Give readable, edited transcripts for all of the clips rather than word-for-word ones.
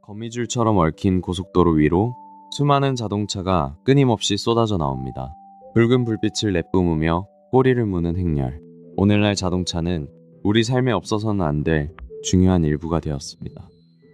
거미줄처럼 얽힌 고속도로 위로 수많은 자동차가 끊임없이 쏟아져 나옵니다. 붉은 불빛을 내뿜으며 꼬리를 무는 행렬. 오늘날 자동차는 우리 삶에 없어서는 안 될 중요한 일부가 되었습니다.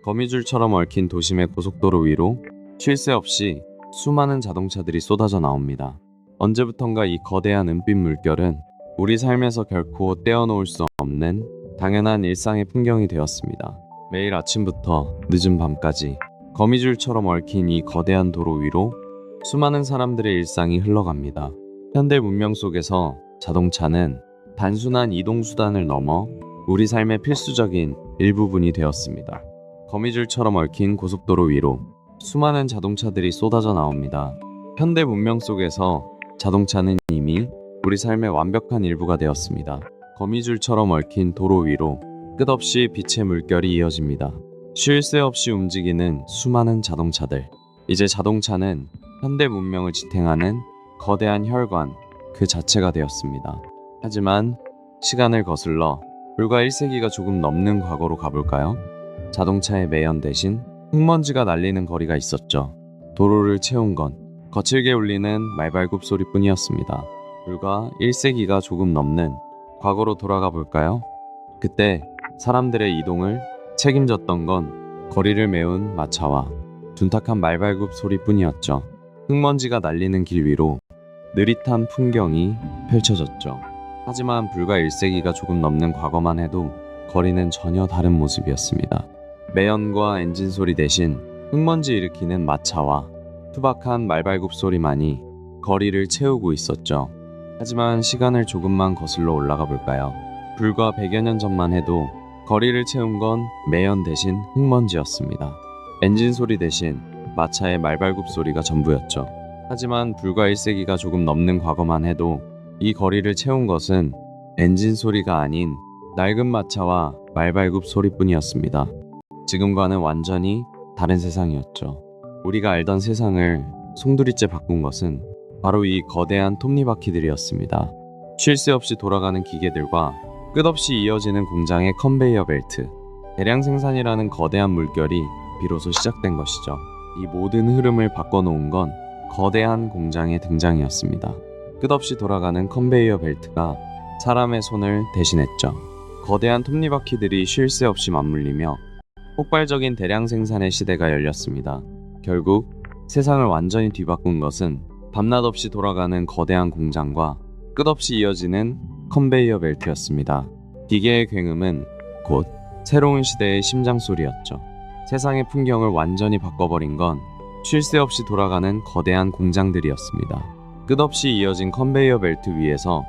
거미줄처럼 얽힌 도심의 고속도로 위로 쉴 새 없이 수많은 자동차들이 쏟아져 나옵니다. 언제부턴가 이 거대한 은빛 물결은 우리 삶에서 결코 떼어놓을 수 없는 당연한 일상의 풍경이 되었습니다. 매일 아침부터 늦은 밤까지 거미줄처럼 얽힌 이 거대한 도로 위로 수많은 사람들의 일상이 흘러갑니다. 현대 문명 속에서 자동차는 단순한 이동수단을 넘어 우리 삶의 필수적인 일부분이 되었습니다. 거미줄처럼 얽힌 고속도로 위로 수많은 자동차들이 쏟아져 나옵니다. 현대 문명 속에서 자동차는 이미 우리 삶의 완벽한 일부가 되었습니다. 거미줄처럼 얽힌 도로 위로 끝없이 빛의 물결이 이어집니다. 쉴 새 없이 움직이는 수많은 자동차들. 이제 자동차는 현대 문명을 지탱하는 거대한 혈관 그 자체가 되었습니다. 하지만 시간을 거슬러 불과 1세기가 조금 넘는 과거로 가볼까요? 자동차의 매연 대신 흙먼지가 날리는 거리가 있었죠. 도로를 채운 건 거칠게 울리는 말발굽 소리뿐이었습니다. 불과 1세기가 조금 넘는 과거로 돌아가 볼까요? 그때 사람들의 이동을 책임졌던 건 거리를 메운 마차와 둔탁한 말발굽 소리뿐이었죠. 흙먼지가 날리는 길 위로 느릿한 풍경이 펼쳐졌죠. 하지만 불과 1세기가 조금 넘는 과거만 해도 거리는 전혀 다른 모습이었습니다. 매연과 엔진 소리 대신 흙먼지 일으키는 마차와 투박한 말발굽 소리만이 거리를 채우고 있었죠. 하지만 시간을 조금만 거슬러 올라가 볼까요? 불과 100여 년 전만 해도 거리를 채운 건 매연 대신 흙먼지였습니다. 엔진 소리 대신 마차의 말발굽 소리가 전부였죠. 하지만 불과 1세기가 조금 넘는 과거만 해도 이 거리를 채운 것은 엔진 소리가 아닌 낡은 마차와 말발굽 소리뿐이었습니다. 지금과는 완전히 다른 세상이었죠. 우리가 알던 세상을 송두리째 바꾼 것은 바로 이 거대한 톱니바퀴들이었습니다. 쉴 새 없이 돌아가는 기계들과 끝없이 이어지는 공장의 컨베이어 벨트, 대량 생산이라는 거대한 물결이 비로소 시작된 것이죠. 이 모든 흐름을 바꿔놓은 건 거대한 공장의 등장이었습니다. 끝없이 돌아가는 컨베이어 벨트가 사람의 손을 대신했죠. 거대한 톱니바퀴들이 쉴 새 없이 맞물리며 폭발적인 대량 생산의 시대가 열렸습니다. 결국 세상을 완전히 뒤바꾼 것은 밤낮 없이 돌아가는 거대한 공장과 끝없이 이어지는 컨베이어 벨트였습니다. 기계의 굉음은 곧 새로운 시대의 심장소리였죠. 세상의 풍경을 완전히 바꿔버린 건 쉴 새 없이 돌아가는 거대한 공장들이었습니다. 끝없이 이어진 컨베이어 벨트 위에서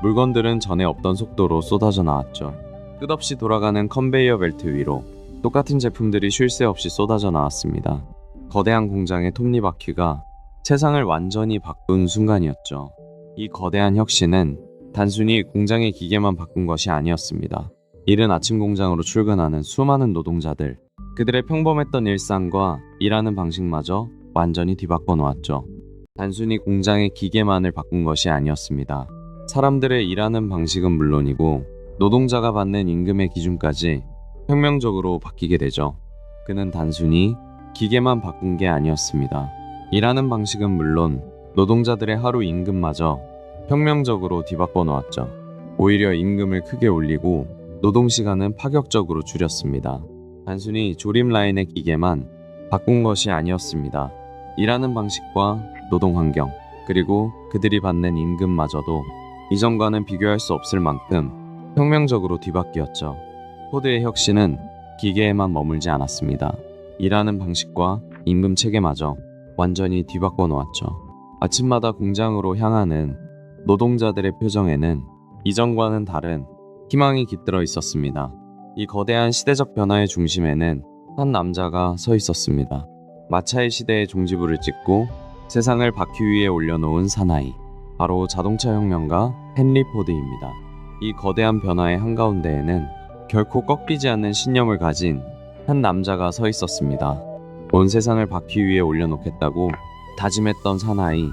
물건들은 전에 없던 속도로 쏟아져 나왔죠. 끝없이 돌아가는 컨베이어 벨트 위로 똑같은 제품들이 쉴 새 없이 쏟아져 나왔습니다. 거대한 공장의 톱니바퀴가 세상을 완전히 바꾼 순간이었죠. 이 거대한 혁신은 단순히 공장의 기계만 바꾼 것이 아니었습니다. 이른 아침 공장으로 출근하는 수많은 노동자들, 그들의 평범했던 일상과 일하는 방식마저 완전히 뒤바꿔 놓았죠. 단순히 공장의 기계만을 바꾼 것이 아니었습니다. 사람들의 일하는 방식은 물론이고 노동자가 받는 임금의 기준까지 혁명적으로 바뀌게 되죠. 그는 단순히 기계만 바꾼 게 아니었습니다. 일하는 방식은 물론 노동자들의 하루 임금마저 혁명적으로 뒤바꿔 놓았죠. 오히려 임금을 크게 올리고 노동시간은 파격적으로 줄였습니다. 단순히 조립 라인의 기계만 바꾼 것이 아니었습니다. 일하는 방식과 노동 환경, 그리고 그들이 받는 임금마저도 이전과는 비교할 수 없을 만큼 혁명적으로 뒤바뀌었죠. 포드의 혁신은 기계에만 머물지 않았습니다. 일하는 방식과 임금 체계마저 완전히 뒤바꿔 놓았죠. 아침마다 공장으로 향하는 노동자들의 표정에는 이전과는 다른 희망이 깃들어 있었습니다. 이 거대한 시대적 변화의 중심에는 한 남자가 서 있었습니다. 마차의 시대의 종지부를 찍고 세상을 바퀴 위에 올려놓은 사나이, 바로 자동차 혁명가 헨리 포드입니다. 이 거대한 변화의 한가운데에는 결코 꺾이지 않는 신념을 가진 한 남자가 서 있었습니다. 온 세상을 바퀴 위에 올려놓겠다고 다짐했던 사나이,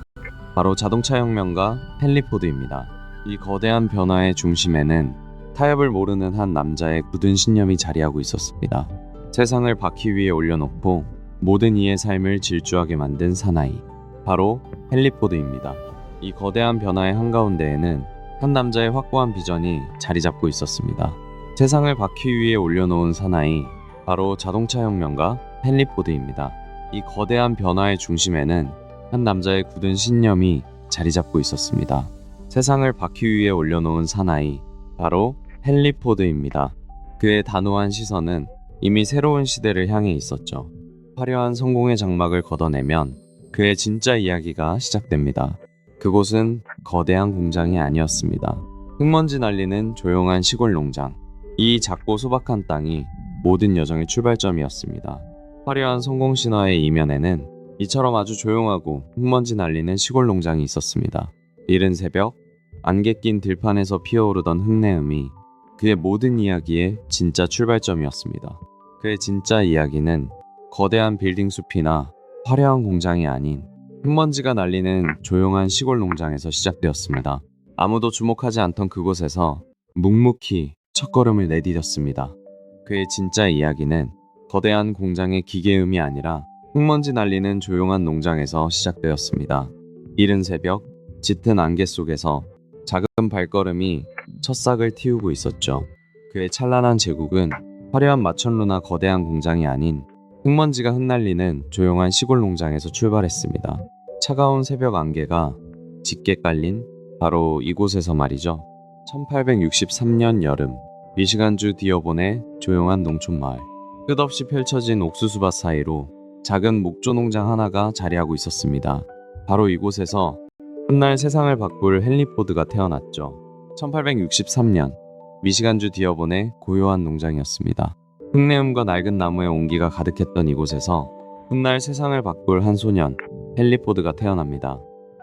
바로 자동차 혁명가 헨리 포드입니다. 이 거대한 변화의 중심에는 타협을 모르는 한 남자의 굳은 신념이 자리하고 있었습니다. 세상을 바퀴 위에 올려놓고 모든 이의 삶을 질주하게 만든 사나이, 바로 헨리 포드입니다. 이 거대한 변화의 한가운데에는 한 남자의 확고한 비전이 자리 잡고 있었습니다. 세상을 바퀴 위에 올려놓은 사나이, 바로 자동차 혁명가 헨리 포드입니다. 이 거대한 변화의 중심에는 한 남자의 굳은 신념이 자리 잡고 있었습니다. 세상을 바퀴 위에 올려놓은 사나이, 바로 헨리 포드입니다. 그의 단호한 시선은 이미 새로운 시대를 향해 있었죠. 화려한 성공의 장막을 걷어내면 그의 진짜 이야기가 시작됩니다. 그곳은 거대한 공장이 아니었습니다. 흙먼지 날리는 조용한 시골 농장. 이 작고 소박한 땅이 모든 여정의 출발점이었습니다. 화려한 성공 신화의 이면에는 이처럼 아주 조용하고 흙먼지 날리는 시골 농장이 있었습니다. 이른 새벽, 안개 낀 들판에서 피어오르던 흙내음이 그의 모든 이야기의 진짜 출발점이었습니다. 그의 진짜 이야기는 거대한 빌딩 숲이나 화려한 공장이 아닌 흙먼지가 날리는 조용한 시골 농장에서 시작되었습니다. 아무도 주목하지 않던 그곳에서 묵묵히 첫걸음을 내디뎠습니다. 그의 진짜 이야기는 거대한 공장의 기계음이 아니라 흙먼지 날리는 조용한 농장에서 시작되었습니다. 이른 새벽, 짙은 안개 속에서 작은 발걸음이 첫싹을 틔우고 있었죠. 그의 찬란한 제국은 화려한 마천루나 거대한 공장이 아닌 흙먼지가 흩날리는 조용한 시골 농장에서 출발했습니다. 차가운 새벽 안개가 짙게 깔린 바로 이곳에서 말이죠. 1863년 여름, 미시간주 디어본의 조용한 농촌 마을. 끝없이 펼쳐진 옥수수밭 사이로 작은 목조 농장 하나가 자리하고 있었습니다. 바로 이곳에서 훗날 세상을 바꿀 헨리 포드가 태어났죠. 1863년, 미시간주 디어본의 고요한 농장이었습니다. 흙내음과 낡은 나무의 온기가 가득했던 이곳에서 훗날 세상을 바꿀 한 소년, 헨리 포드가 태어납니다.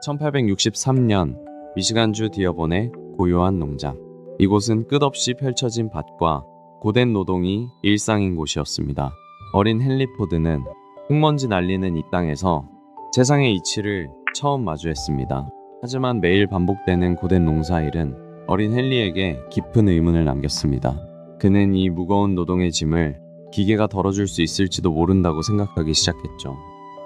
1863년, 미시간주 디어본의 고요한 농장. 이곳은 끝없이 펼쳐진 밭과 고된 노동이 일상인 곳이었습니다. 어린 헨리 포드는 흙먼지 날리는 이 땅에서 세상의 이치를 처음 마주했습니다. 하지만 매일 반복되는 고된 농사일은 어린 헨리에게 깊은 의문을 남겼습니다. 그는 이 무거운 노동의 짐을 기계가 덜어줄 수 있을지도 모른다고 생각하기 시작했죠.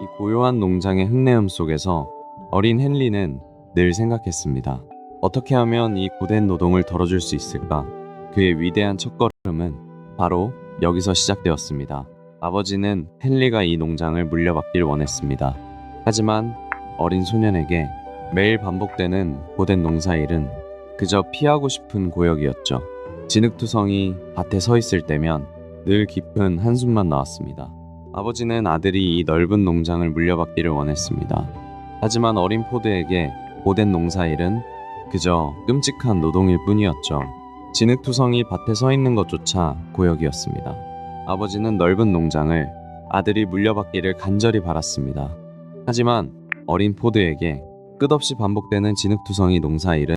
이 고요한 농장의 흙내음 속에서 어린 헨리는 늘 생각했습니다. 어떻게 하면 이 고된 노동을 덜어줄 수 있을까? 그의 위대한 첫걸음은 바로 여기서 시작되었습니다. 아버지는 헨리가 이 농장을 물려받길 원했습니다. 하지만 어린 소년에게 매일 반복되는 고된 농사일은 그저 피하고 싶은 고역이었죠. 진흙투성이 밭에 서 있을 때면 늘 깊은 한숨만 나왔습니다. 아버지는 아들이 이 넓은 농장을 물려받기를 원했습니다. 하지만 어린 포드에게 고된 농사일은 그저 끔찍한 노동일 뿐이었죠. 진흙투성이 밭에 서 있는 것조차 고역이었습니다. 아버지는 넓은 농장을 아들이 물려받기를 간절히 바랐습니다. 하지만 어린 포드에게 끝없이 반복되는 진흙투성이 농사일은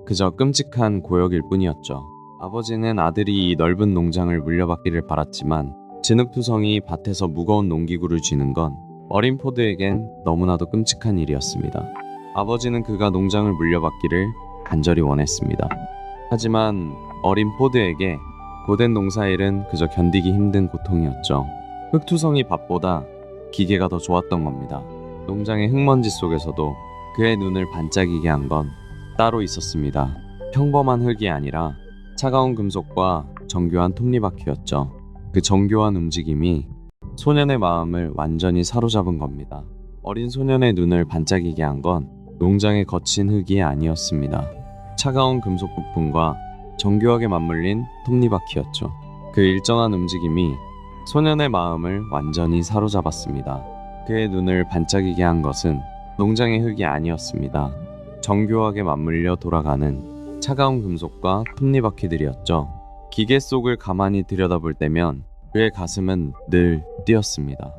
그저 끔찍한 고역일 뿐이었죠. 아버지는 아들이 이 넓은 농장을 물려받기를 바랐지만 진흙투성이 밭에서 무거운 농기구를 쥐는 건 어린 포드에겐 너무나도 끔찍한 일이었습니다. 아버지는 그가 농장을 물려받기를 간절히 원했습니다. 하지만 어린 포드에게 고된 농사일은 그저 견디기 힘든 고통이었죠. 흙투성이 밭보다 기계가 더 좋았던 겁니다. 농장의 흙먼지 속에서도 그의 눈을 반짝이게 한 건 따로 있었습니다. 평범한 흙이 아니라 차가운 금속과 정교한 톱니바퀴였죠. 그 정교한 움직임이 소년의 마음을 완전히 사로잡은 겁니다. 어린 소년의 눈을 반짝이게 한 건 농장의 거친 흙이 아니었습니다. 차가운 금속 부품과 정교하게 맞물린 톱니바퀴였죠. 그 일정한 움직임이 소년의 마음을 완전히 사로잡았습니다. 그의 눈을 반짝이게 한 것은 농장의 흙이 아니었습니다. 정교하게 맞물려 돌아가는 차가운 금속과 톱니바퀴들이었죠. 기계 속을 가만히 들여다볼 때면 그의 가슴은 늘 뛰었습니다.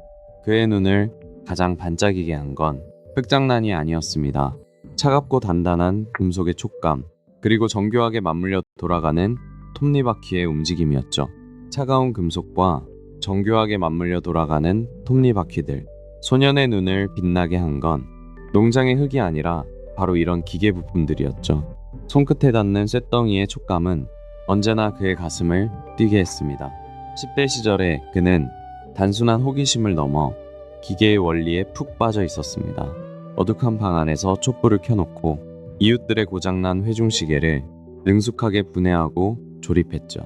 그의 눈을 가장 반짝이게 한 건 흙장난이 아니었습니다. 차갑고 단단한 금속의 촉감, 그리고 정교하게 맞물려 돌아가는 톱니바퀴의 움직임이었죠. 차가운 금속과 정교하게 맞물려 돌아가는 톱니바퀴들. 소년의 눈을 빛나게 한 건 농장의 흙이 아니라 바로 이런 기계 부품들이었죠. 손끝에 닿는 쇳덩이의 촉감은 언제나 그의 가슴을 뛰게 했습니다. 10대 시절에 그는 단순한 호기심을 넘어 기계의 원리에 푹 빠져 있었습니다. 어둑한 방 안에서 촛불을 켜놓고 이웃들의 고장난 회중시계를 능숙하게 분해하고 조립했죠.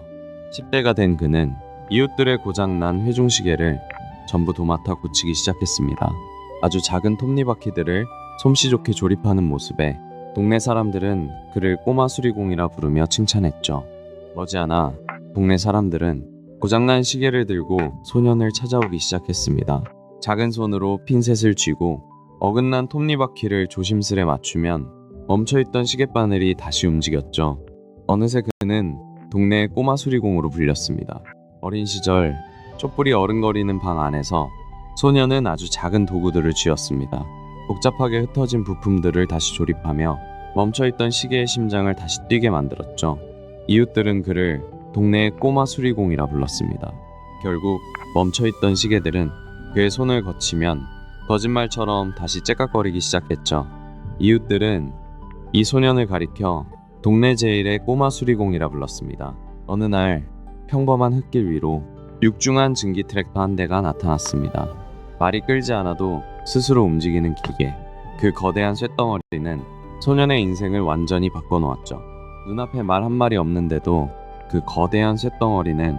10대가 된 그는 이웃들의 고장난 회중시계를 전부 도맡아 고치기 시작했습니다. 아주 작은 톱니바퀴들을 솜씨 좋게 조립하는 모습에 동네 사람들은 그를 꼬마 수리공이라 부르며 칭찬했죠. 머지않아 동네 사람들은 고장난 시계를 들고 소년을 찾아오기 시작했습니다. 작은 손으로 핀셋을 쥐고 어긋난 톱니바퀴를 조심스레 맞추면 멈춰있던 시계바늘이 다시 움직였죠. 어느새 그는 동네의 꼬마 수리공으로 불렸습니다. 어린 시절 촛불이 어른거리는 방 안에서 소년은 아주 작은 도구들을 쥐었습니다. 복잡하게 흩어진 부품들을 다시 조립하며 멈춰있던 시계의 심장을 다시 뛰게 만들었죠. 이웃들은 그를 동네의 꼬마 수리공이라 불렀습니다. 결국 멈춰있던 시계들은 그의 손을 거치면 거짓말처럼 다시 째깍거리기 시작했죠. 이웃들은 이 소년을 가리켜 동네 제일의 꼬마 수리공이라 불렀습니다. 어느 날 평범한 흙길 위로 육중한 증기 트랙터 한 대가 나타났습니다. 말이 끌지 않아도 스스로 움직이는 기계. 그 거대한 쇳덩어리는 소년의 인생을 완전히 바꿔놓았죠. 눈앞에 말 한 마리 없는데도 그 거대한 쇳덩어리는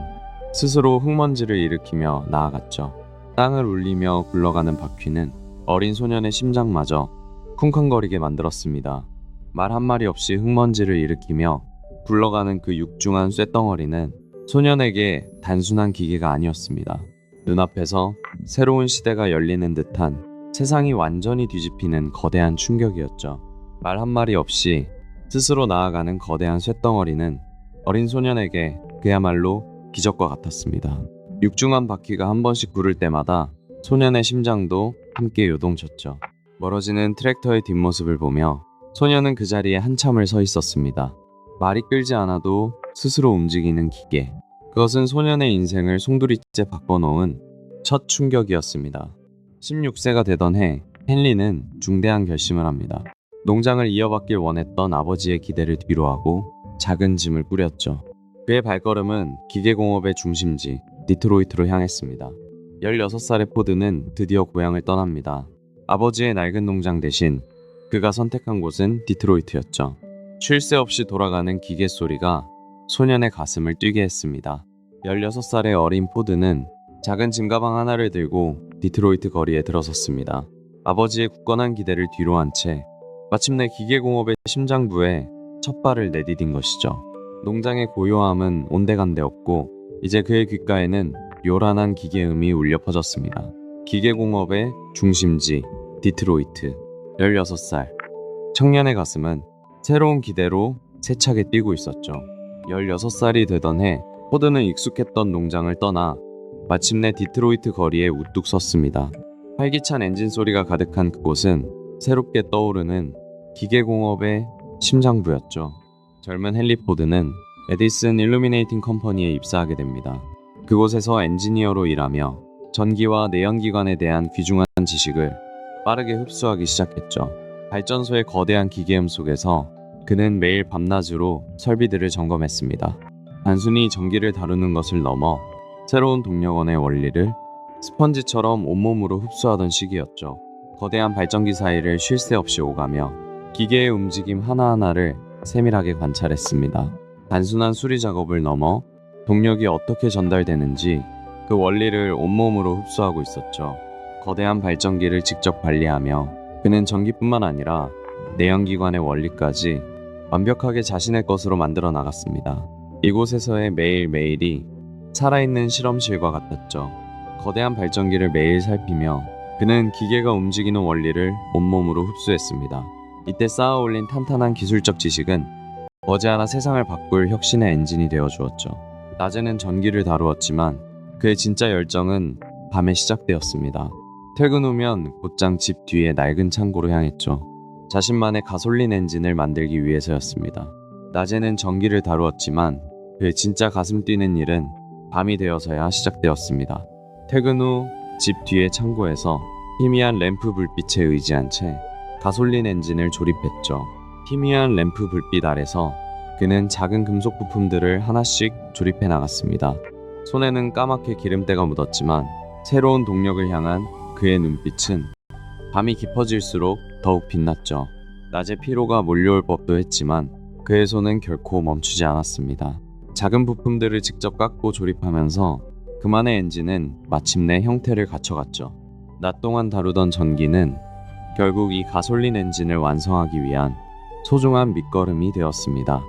스스로 흙먼지를 일으키며 나아갔죠. 땅을 울리며 굴러가는 바퀴는 어린 소년의 심장마저 쿵쾅거리게 만들었습니다. 말 한 마리 없이 흙먼지를 일으키며 굴러가는 그 육중한 쇳덩어리는 소년에게 단순한 기계가 아니었습니다. 눈앞에서 새로운 시대가 열리는 듯한 세상이 완전히 뒤집히는 거대한 충격이었죠. 말 한 마리 없이 스스로 나아가는 거대한 쇳덩어리는 어린 소년에게 그야말로 기적과 같았습니다. 육중한 바퀴가 한 번씩 구를 때마다 소년의 심장도 함께 요동쳤죠. 멀어지는 트랙터의 뒷모습을 보며 소년은 그 자리에 한참을 서 있었습니다. 말이 끌지 않아도 스스로 움직이는 기계. 그것은 소년의 인생을 송두리째 바꿔놓은 첫 충격이었습니다. 16세가 되던 해 헨리는 중대한 결심을 합니다. 농장을 이어받길 원했던 아버지의 기대를 뒤로하고 작은 짐을 꾸렸죠. 그의 발걸음은 기계공업의 중심지 디트로이트로 향했습니다. 16살의 포드는 드디어 고향을 떠납니다. 아버지의 낡은 농장 대신 그가 선택한 곳은 디트로이트였죠. 쉴 새 없이 돌아가는 기계 소리가 소년의 가슴을 뛰게 했습니다. 16살의 어린 포드는 작은 짐가방 하나를 들고 디트로이트 거리에 들어섰습니다. 아버지의 굳건한 기대를 뒤로한 채 마침내 기계공업의 심장부에 첫 발을 내디딘 것이죠. 농장의 고요함은 온데간데 없고 이제 그의 귓가에는 요란한 기계음이 울려 퍼졌습니다. 기계공업의 중심지 디트로이트. 16살 청년의 가슴은 새로운 기대로 세차게 뛰고 있었죠. 16살이 되던 해 포드는 익숙했던 농장을 떠나 마침내 디트로이트 거리에 우뚝 섰습니다. 활기찬 엔진 소리가 가득한 그곳은 새롭게 떠오르는 기계공업의 심장부였죠. 젊은 헨리 포드는 에디슨 일루미네이팅 컴퍼니에 입사하게 됩니다. 그곳에서 엔지니어로 일하며 전기와 내연기관에 대한 귀중한 지식을 빠르게 흡수하기 시작했죠. 발전소의 거대한 기계음 속에서 그는 매일 밤낮으로 설비들을 점검했습니다. 단순히 전기를 다루는 것을 넘어 새로운 동력원의 원리를 스펀지처럼 온몸으로 흡수하던 시기였죠. 거대한 발전기 사이를 쉴 새 없이 오가며 기계의 움직임 하나하나를 세밀하게 관찰했습니다. 단순한 수리 작업을 넘어 동력이 어떻게 전달되는지 그 원리를 온몸으로 흡수하고 있었죠. 거대한 발전기를 직접 관리하며 그는 전기뿐만 아니라 내연기관의 원리까지 완벽하게 자신의 것으로 만들어 나갔습니다. 이곳에서의 매일매일이 살아있는 실험실과 같았죠. 거대한 발전기를 매일 살피며 그는 기계가 움직이는 원리를 온몸으로 흡수했습니다. 이때 쌓아올린 탄탄한 기술적 지식은 머지않아 세상을 바꿀 혁신의 엔진이 되어 주었죠. 낮에는 전기를 다루었지만 그의 진짜 열정은 밤에 시작되었습니다. 퇴근 후면 곧장 집 뒤의 낡은 창고로 향했죠. 자신만의 가솔린 엔진을 만들기 위해서였습니다. 낮에는 전기를 다루었지만 그의 진짜 가슴 뛰는 일은 밤이 되어서야 시작되었습니다. 퇴근 후 집 뒤의 창고에서 희미한 램프 불빛에 의지한 채 가솔린 엔진을 조립했죠. 희미한 램프 불빛 아래서 그는 작은 금속 부품들을 하나씩 조립해 나갔습니다. 손에는 까맣게 기름때가 묻었지만 새로운 동력을 향한 그의 눈빛은 밤이 깊어질수록 더욱 빛났죠. 낮에 피로가 몰려올 법도 했지만 그의 손은 결코 멈추지 않았습니다. 작은 부품들을 직접 깎고 조립하면서 그만의 엔진은 마침내 형태를 갖춰갔죠. 낮 동안 다루던 전기는 결국 이 가솔린 엔진을 완성하기 위한 소중한 밑거름이 되었습니다.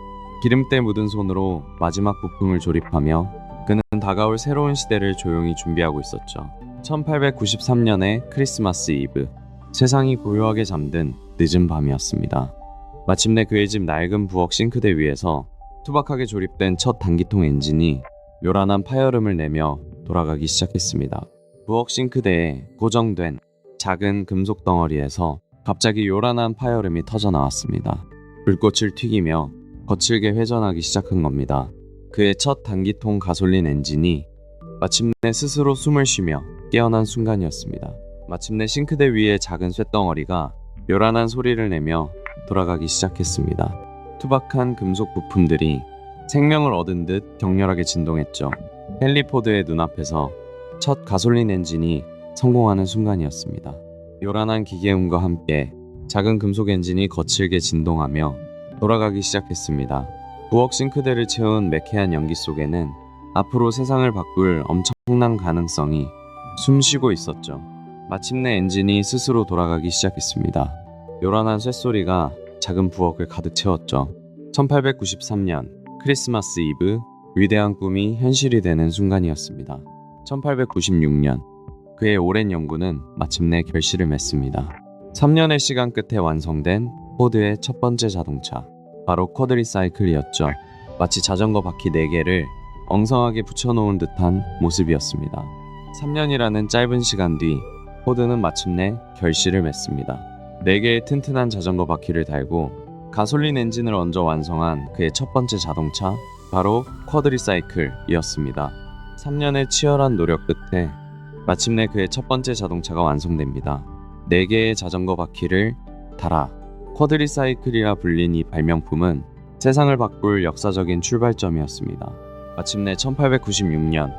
기름때 묻은 손으로 마지막 부품을 조립하며 그는 다가올 새로운 시대를 조용히 준비하고 있었죠. 1893년의 크리스마스 이브, 세상이 고요하게 잠든 늦은 밤이었습니다. 마침내 그의 집 낡은 부엌 싱크대 위에서 투박하게 조립된 첫 단기통 엔진이 요란한 파열음을 내며 돌아가기 시작했습니다. 부엌 싱크대에 고정된 작은 금속 덩어리에서 갑자기 요란한 파열음이 터져 나왔습니다. 불꽃을 튀기며 거칠게 회전하기 시작한 겁니다. 그의 첫 단기통 가솔린 엔진이 마침내 스스로 숨을 쉬며 깨어난 순간이었습니다. 마침내 싱크대 위의 작은 쇳덩어리가 요란한 소리를 내며 돌아가기 시작했습니다. 투박한 금속 부품들이 생명을 얻은 듯 격렬하게 진동했죠. 헨리 포드의 눈앞에서 첫 가솔린 엔진이 성공하는 순간이었습니다. 요란한 기계음과 함께 작은 금속 엔진이 거칠게 진동하며 돌아가기 시작했습니다. 부엌 싱크대를 채운 매캐한 연기 속에는 앞으로 세상을 바꿀 엄청난 가능성이 숨쉬고 있었죠. 마침내 엔진이 스스로 돌아가기 시작했습니다. 요란한 쇳소리가 작은 부엌을 가득 채웠죠. 1893년 크리스마스 이브, 위대한 꿈이 현실이 되는 순간이었습니다. 1896년 그의 오랜 연구는 마침내 결실을 맺습니다. 3년의 시간 끝에 완성된 포드의 첫 번째 자동차, 바로 쿼드리사이클이었죠. 마치 자전거 바퀴 4개를 엉성하게 붙여놓은 듯한 모습이었습니다. 3년이라는 짧은 시간 뒤 포드는 마침내 결실을 맺습니다. 4개의 튼튼한 자전거 바퀴를 달고 가솔린 엔진을 얹어 완성한 그의 첫 번째 자동차, 바로 쿼드리사이클이었습니다. 3년의 치열한 노력 끝에 마침내 그의 첫 번째 자동차가 완성됩니다. 4개의 자전거 바퀴를 달아 쿼드리사이클이라 불린 이 발명품은 세상을 바꿀 역사적인 출발점이었습니다. 마침내 1896년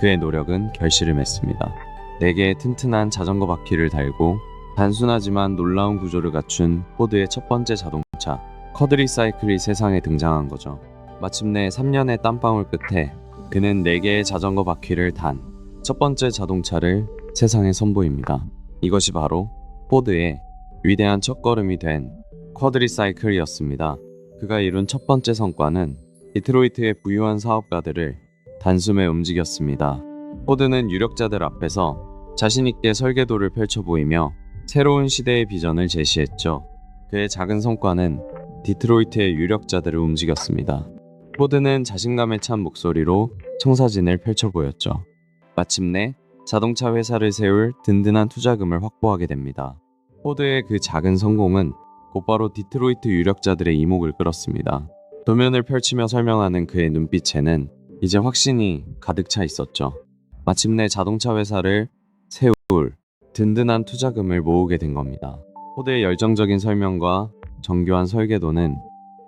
그의 노력은 결실을 맺습니다. 4개의 튼튼한 자전거 바퀴를 달고 단순하지만 놀라운 구조를 갖춘 포드의 첫 번째 자동차, 쿼드리사이클이 세상에 등장한 거죠. 마침내 3년의 땀방울 끝에 그는 4개의 자전거 바퀴를 단 첫 번째 자동차를 세상에 선보입니다. 이것이 바로 포드의 위대한 첫걸음이 된 쿼드리사이클이었습니다. 그가 이룬 첫 번째 성과는 디트로이트의 부유한 사업가들을 단숨에 움직였습니다. 포드는 유력자들 앞에서 자신있게 설계도를 펼쳐 보이며 새로운 시대의 비전을 제시했죠. 그의 작은 성과는 디트로이트의 유력자들을 움직였습니다. 포드는 자신감에 찬 목소리로 청사진을 펼쳐 보였죠. 마침내 자동차 회사를 세울 든든한 투자금을 확보하게 됩니다. 포드의 그 작은 성공은 곧바로 디트로이트 유력자들의 이목을 끌었습니다. 도면을 펼치며 설명하는 그의 눈빛에는 이제 확신이 가득 차 있었죠. 마침내 자동차 회사를 세울 든든한 투자금을 모으게 된 겁니다. 포드의 열정적인 설명과 정교한 설계도는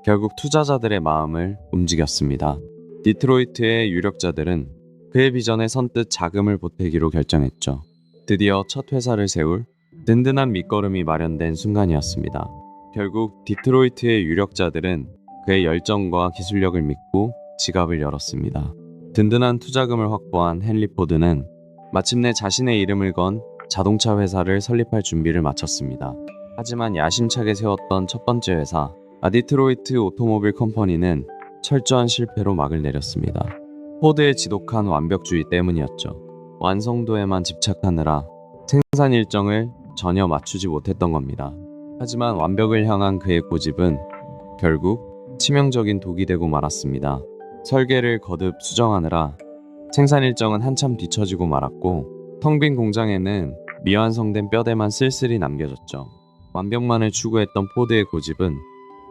결국 투자자들의 마음을 움직였습니다. 디트로이트의 유력자들은 그의 비전에 선뜻 자금을 보태기로 결정했죠. 드디어 첫 회사를 세울 든든한 밑거름이 마련된 순간이었습니다. 결국 디트로이트의 유력자들은 그의 열정과 기술력을 믿고 지갑을 열었습니다. 든든한 투자금을 확보한 헨리 포드는 마침내 자신의 이름을 건 자동차 회사를 설립할 준비를 마쳤습니다. 하지만 야심차게 세웠던 첫 번째 회사, 디트로이트 오토모빌 컴퍼니는 철저한 실패로 막을 내렸습니다. 포드의 지독한 완벽주의 때문이었죠. 완성도에만 집착하느라 생산 일정을 전혀 맞추지 못했던 겁니다. 하지만 완벽을 향한 그의 고집은 결국 치명적인 독이 되고 말았습니다. 설계를 거듭 수정하느라 생산 일정은 한참 뒤처지고 말았고, 텅 빈 공장에는 미완성된 뼈대만 쓸쓸히 남겨졌죠. 완벽만을 추구했던 포드의 고집은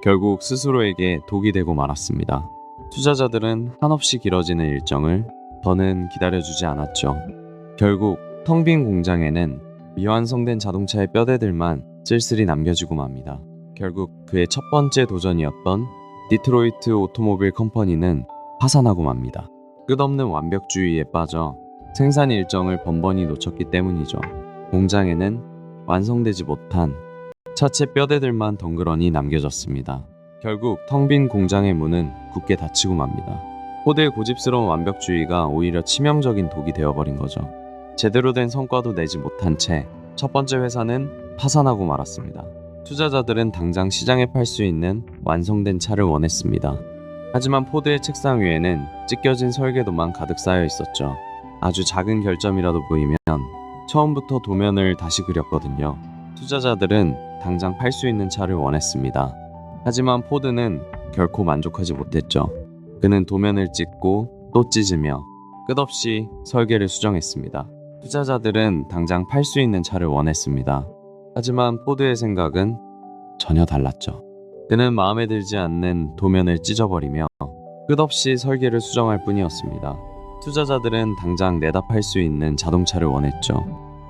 결국 스스로에게 독이 되고 말았습니다. 투자자들은 한없이 길어지는 일정을 더는 기다려주지 않았죠. 결국 텅 빈 공장에는 미완성된 자동차의 뼈대들만 쓸쓸히 남겨지고 맙니다. 결국 그의 첫 번째 도전이었던 디트로이트 오토모빌 컴퍼니는 파산하고 맙니다. 끝없는 완벽주의에 빠져 생산 일정을 번번이 놓쳤기 때문이죠. 공장에는 완성되지 못한 차체 뼈대들만 덩그러니 남겨졌습니다. 결국 텅 빈 공장의 문은 굳게 닫히고 맙니다. 포드의 고집스러운 완벽주의가 오히려 치명적인 독이 되어버린 거죠. 제대로 된 성과도 내지 못한 채 첫 번째 회사는 파산하고 말았습니다. 투자자들은 당장 시장에 팔 수 있는 완성된 차를 원했습니다. 하지만 포드의 책상 위에는 찢겨진 설계도만 가득 쌓여 있었죠. 아주 작은 결점이라도 보이면 처음부터 도면을 다시 그렸거든요. 투자자들은 당장 팔 수 있는 차를 원했습니다. 하지만 포드는 결코 만족하지 못했죠. 그는 도면을 찢고 또 찢으며 끝없이 설계를 수정했습니다. 투자자들은 당장 팔 수 있는 차를 원했습니다. 하지만 포드의 생각은 전혀 달랐죠. 그는 마음에 들지 않는 도면을 찢어버리며 끝없이 설계를 수정할 뿐이었습니다. 투자자들은 당장 내다 팔 수 있는 자동차를 원했죠.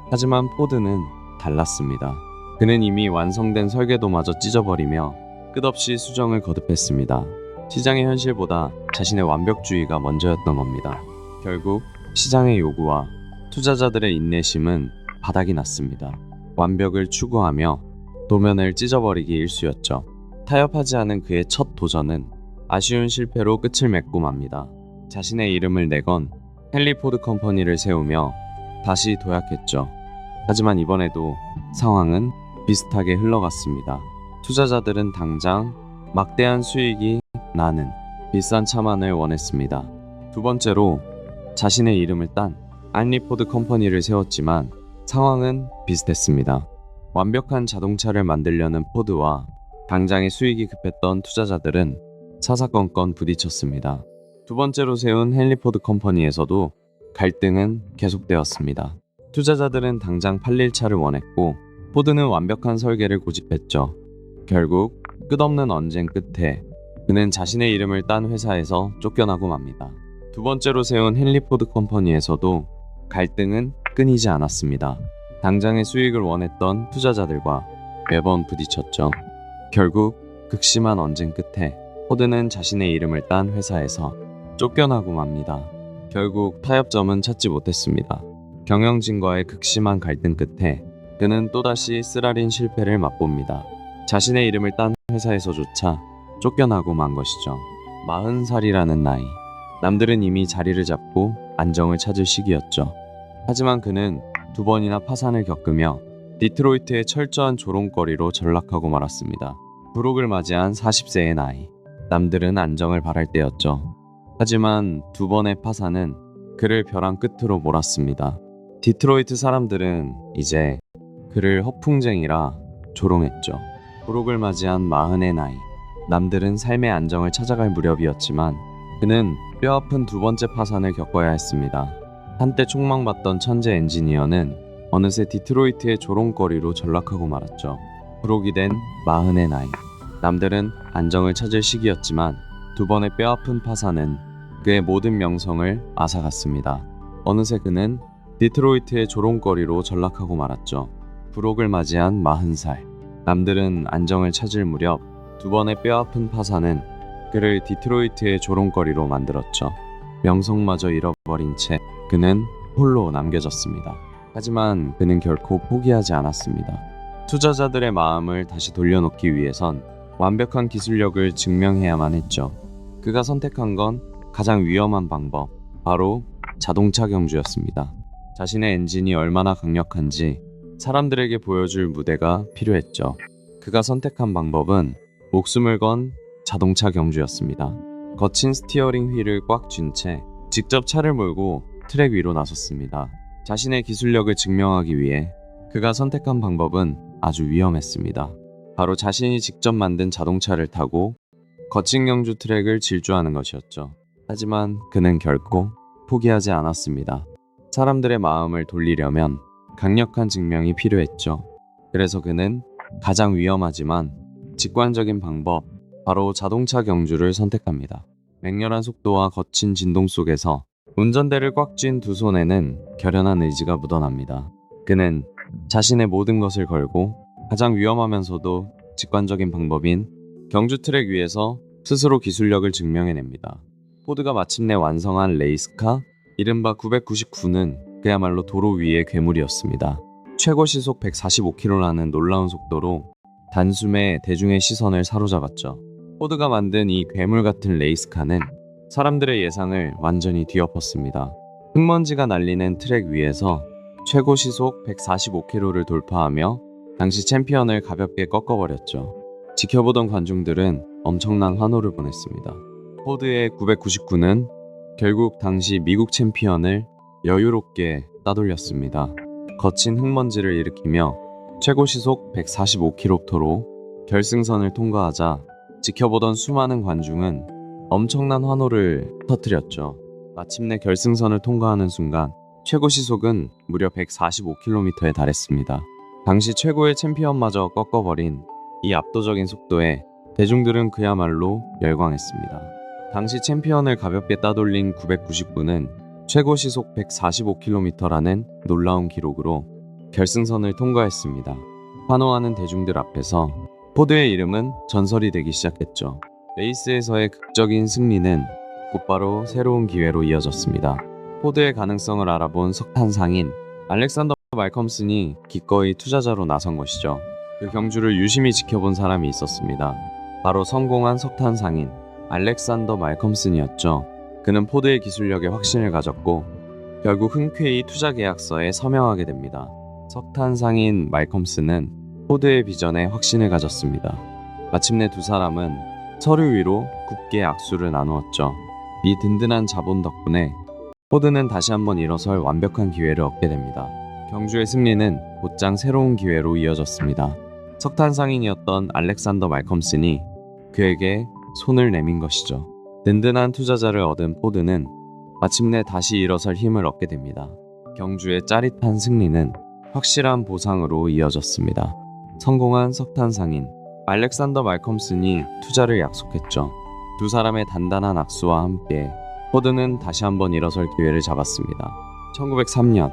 하지만 포드는 달랐습니다. 그는 이미 완성된 설계도마저 찢어버리며 끝없이 수정을 거듭했습니다. 시장의 현실보다 자신의 완벽주의가 먼저였던 겁니다. 결국 시장의 요구와 투자자들의 인내심은 바닥이 났습니다. 완벽을 추구하며 도면을 찢어버리기 일쑤였죠. 타협하지 않은 그의 첫 도전은 아쉬운 실패로 끝을 맺고 맙니다. 자신의 이름을 내건 헨리 포드 컴퍼니를 세우며 다시 도약했죠. 하지만 이번에도 상황은 비슷하게 흘러갔습니다. 투자자들은 당장 막대한 수익이 나는 비싼 차만을 원했습니다. 두 번째로 자신의 이름을 딴 헨리 포드 컴퍼니를 세웠지만 상황은 비슷했습니다. 완벽한 자동차를 만들려는 포드와 당장의 수익이 급했던 투자자들은 사사건건 부딪혔습니다. 두 번째로 세운 헨리 포드 컴퍼니에서도 갈등은 계속되었습니다. 투자자들은 당장 팔릴 차를 원했고 포드는 완벽한 설계를 고집했죠. 결국 끝없는 언쟁 끝에 그는 자신의 이름을 딴 회사에서 쫓겨나고 맙니다. 두 번째로 세운 헨리 포드 컴퍼니에서도 갈등은 끊이지 않았습니다. 당장의 수익을 원했던 투자자들과 매번 부딪혔죠. 결국 극심한 언쟁 끝에 포드는 자신의 이름을 딴 회사에서 쫓겨나고 맙니다. 결국 타협점은 찾지 못했습니다. 경영진과의 극심한 갈등 끝에 그는 또다시 쓰라린 실패를 맛봅니다. 자신의 이름을 딴 회사에서조차 쫓겨나고 만 것이죠. 40살이라는 나이. 남들은 이미 자리를 잡고 안정을 찾을 시기였죠. 하지만 그는 두 번이나 파산을 겪으며 디트로이트의 철저한 조롱거리로 전락하고 말았습니다. 불혹을 맞이한 40세의 나이. 남들은 안정을 바랄 때였죠. 하지만 두 번의 파산은 그를 벼랑 끝으로 몰았습니다. 디트로이트 사람들은 이제 그를 허풍쟁이라 조롱했죠. 불혹을 맞이한 40의 나이. 남들은 삶의 안정을 찾아갈 무렵이었지만 그는 뼈아픈 두 번째 파산을 겪어야 했습니다. 한때 촉망받던 천재 엔지니어는 어느새 디트로이트의 조롱거리로 전락하고 말았죠. 불혹이 된 40의 나이. 남들은 안정을 찾을 시기였지만 두 번의 뼈아픈 파산은 그의 모든 명성을 앗아갔습니다. 어느새 그는 디트로이트의 조롱거리로 전락하고 말았죠. 불혹을 맞이한 40살. 남들은 안정을 찾을 무렵 두 번의 뼈아픈 파산은 그를 디트로이트의 조롱거리로 만들었죠. 명성마저 잃어버린 채 그는 홀로 남겨졌습니다. 하지만 그는 결코 포기하지 않았습니다. 투자자들의 마음을 다시 돌려놓기 위해선 완벽한 기술력을 증명해야만 했죠. 그가 선택한 건 가장 위험한 방법, 바로 자동차 경주였습니다. 자신의 엔진이 얼마나 강력한지 사람들에게 보여줄 무대가 필요했죠. 그가 선택한 방법은 목숨을 건 자동차 경주였습니다. 거친 스티어링 휠을 꽉 쥔 채 직접 차를 몰고 트랙 위로 나섰습니다. 자신의 기술력을 증명하기 위해 그가 선택한 방법은 아주 위험했습니다. 바로 자신이 직접 만든 자동차를 타고 거친 경주 트랙을 질주하는 것이었죠. 하지만 그는 결코 포기하지 않았습니다. 사람들의 마음을 돌리려면 강력한 증명이 필요했죠. 그래서 그는 가장 위험하지만 직관적인 방법, 바로 자동차 경주를 선택합니다. 맹렬한 속도와 거친 진동 속에서 운전대를 꽉 쥔 두 손에는 결연한 의지가 묻어납니다. 그는 자신의 모든 것을 걸고 가장 위험하면서도 직관적인 방법인 경주 트랙 위에서 스스로 기술력을 증명해냅니다. 포드가 마침내 완성한 레이스카 이른바 999는 그야말로 도로 위의 괴물이었습니다. 최고 시속 145km라는 놀라운 속도로 단숨에 대중의 시선을 사로잡았죠. 포드가 만든 이 괴물 같은 레이스카는 사람들의 예상을 완전히 뒤엎었습니다. 흙먼지가 날리는 트랙 위에서 최고 시속 145km를 돌파하며 당시 챔피언을 가볍게 꺾어버렸죠. 지켜보던 관중들은 엄청난 환호를 보냈습니다. 포드의 999는 결국 당시 미국 챔피언을 여유롭게 따돌렸습니다. 거친 흙먼지를 일으키며 최고 시속 145km로 결승선을 통과하자 지켜보던 수많은 관중은 엄청난 환호를 터뜨렸죠. 마침내 결승선을 통과하는 순간 최고 시속은 무려 145km에 달했습니다. 당시 최고의 챔피언마저 꺾어버린 이 압도적인 속도에 대중들은 그야말로 열광했습니다. 당시 챔피언을 가볍게 따돌린 999는 최고 시속 145km라는 놀라운 기록으로 결승선을 통과했습니다. 환호하는 대중들 앞에서 포드의 이름은 전설이 되기 시작했죠. 레이스에서의 극적인 승리는 곧바로 새로운 기회로 이어졌습니다. 포드의 가능성을 알아본 석탄 상인 알렉산더 말컴슨이 기꺼이 투자자로 나선 것이죠. 그 경주를 유심히 지켜본 사람이 있었습니다. 바로 성공한 석탄 상인 알렉산더 말컴슨이었죠. 그는 포드의 기술력에 확신을 가졌고 결국 흔쾌히 투자 계약서에 서명하게 됩니다. 석탄 상인 말컴슨은 포드의 비전에 확신을 가졌습니다. 마침내 두 사람은 서류 위로 굳게 악수를 나누었죠. 이 든든한 자본 덕분에 포드는 다시 한번 일어설 완벽한 기회를 얻게 됩니다. 경주의 승리는 곧장 새로운 기회로 이어졌습니다. 석탄 상인이었던 알렉산더 말컴슨이 그에게 손을 내민 것이죠. 든든한 투자자를 얻은 포드는 마침내 다시 일어설 힘을 얻게 됩니다. 경주의 짜릿한 승리는 확실한 보상으로 이어졌습니다. 성공한 석탄 상인 알렉산더 말컴슨이 투자를 약속했죠. 두 사람의 단단한 악수와 함께 포드는 다시 한번 일어설 기회를 잡았습니다. 1903년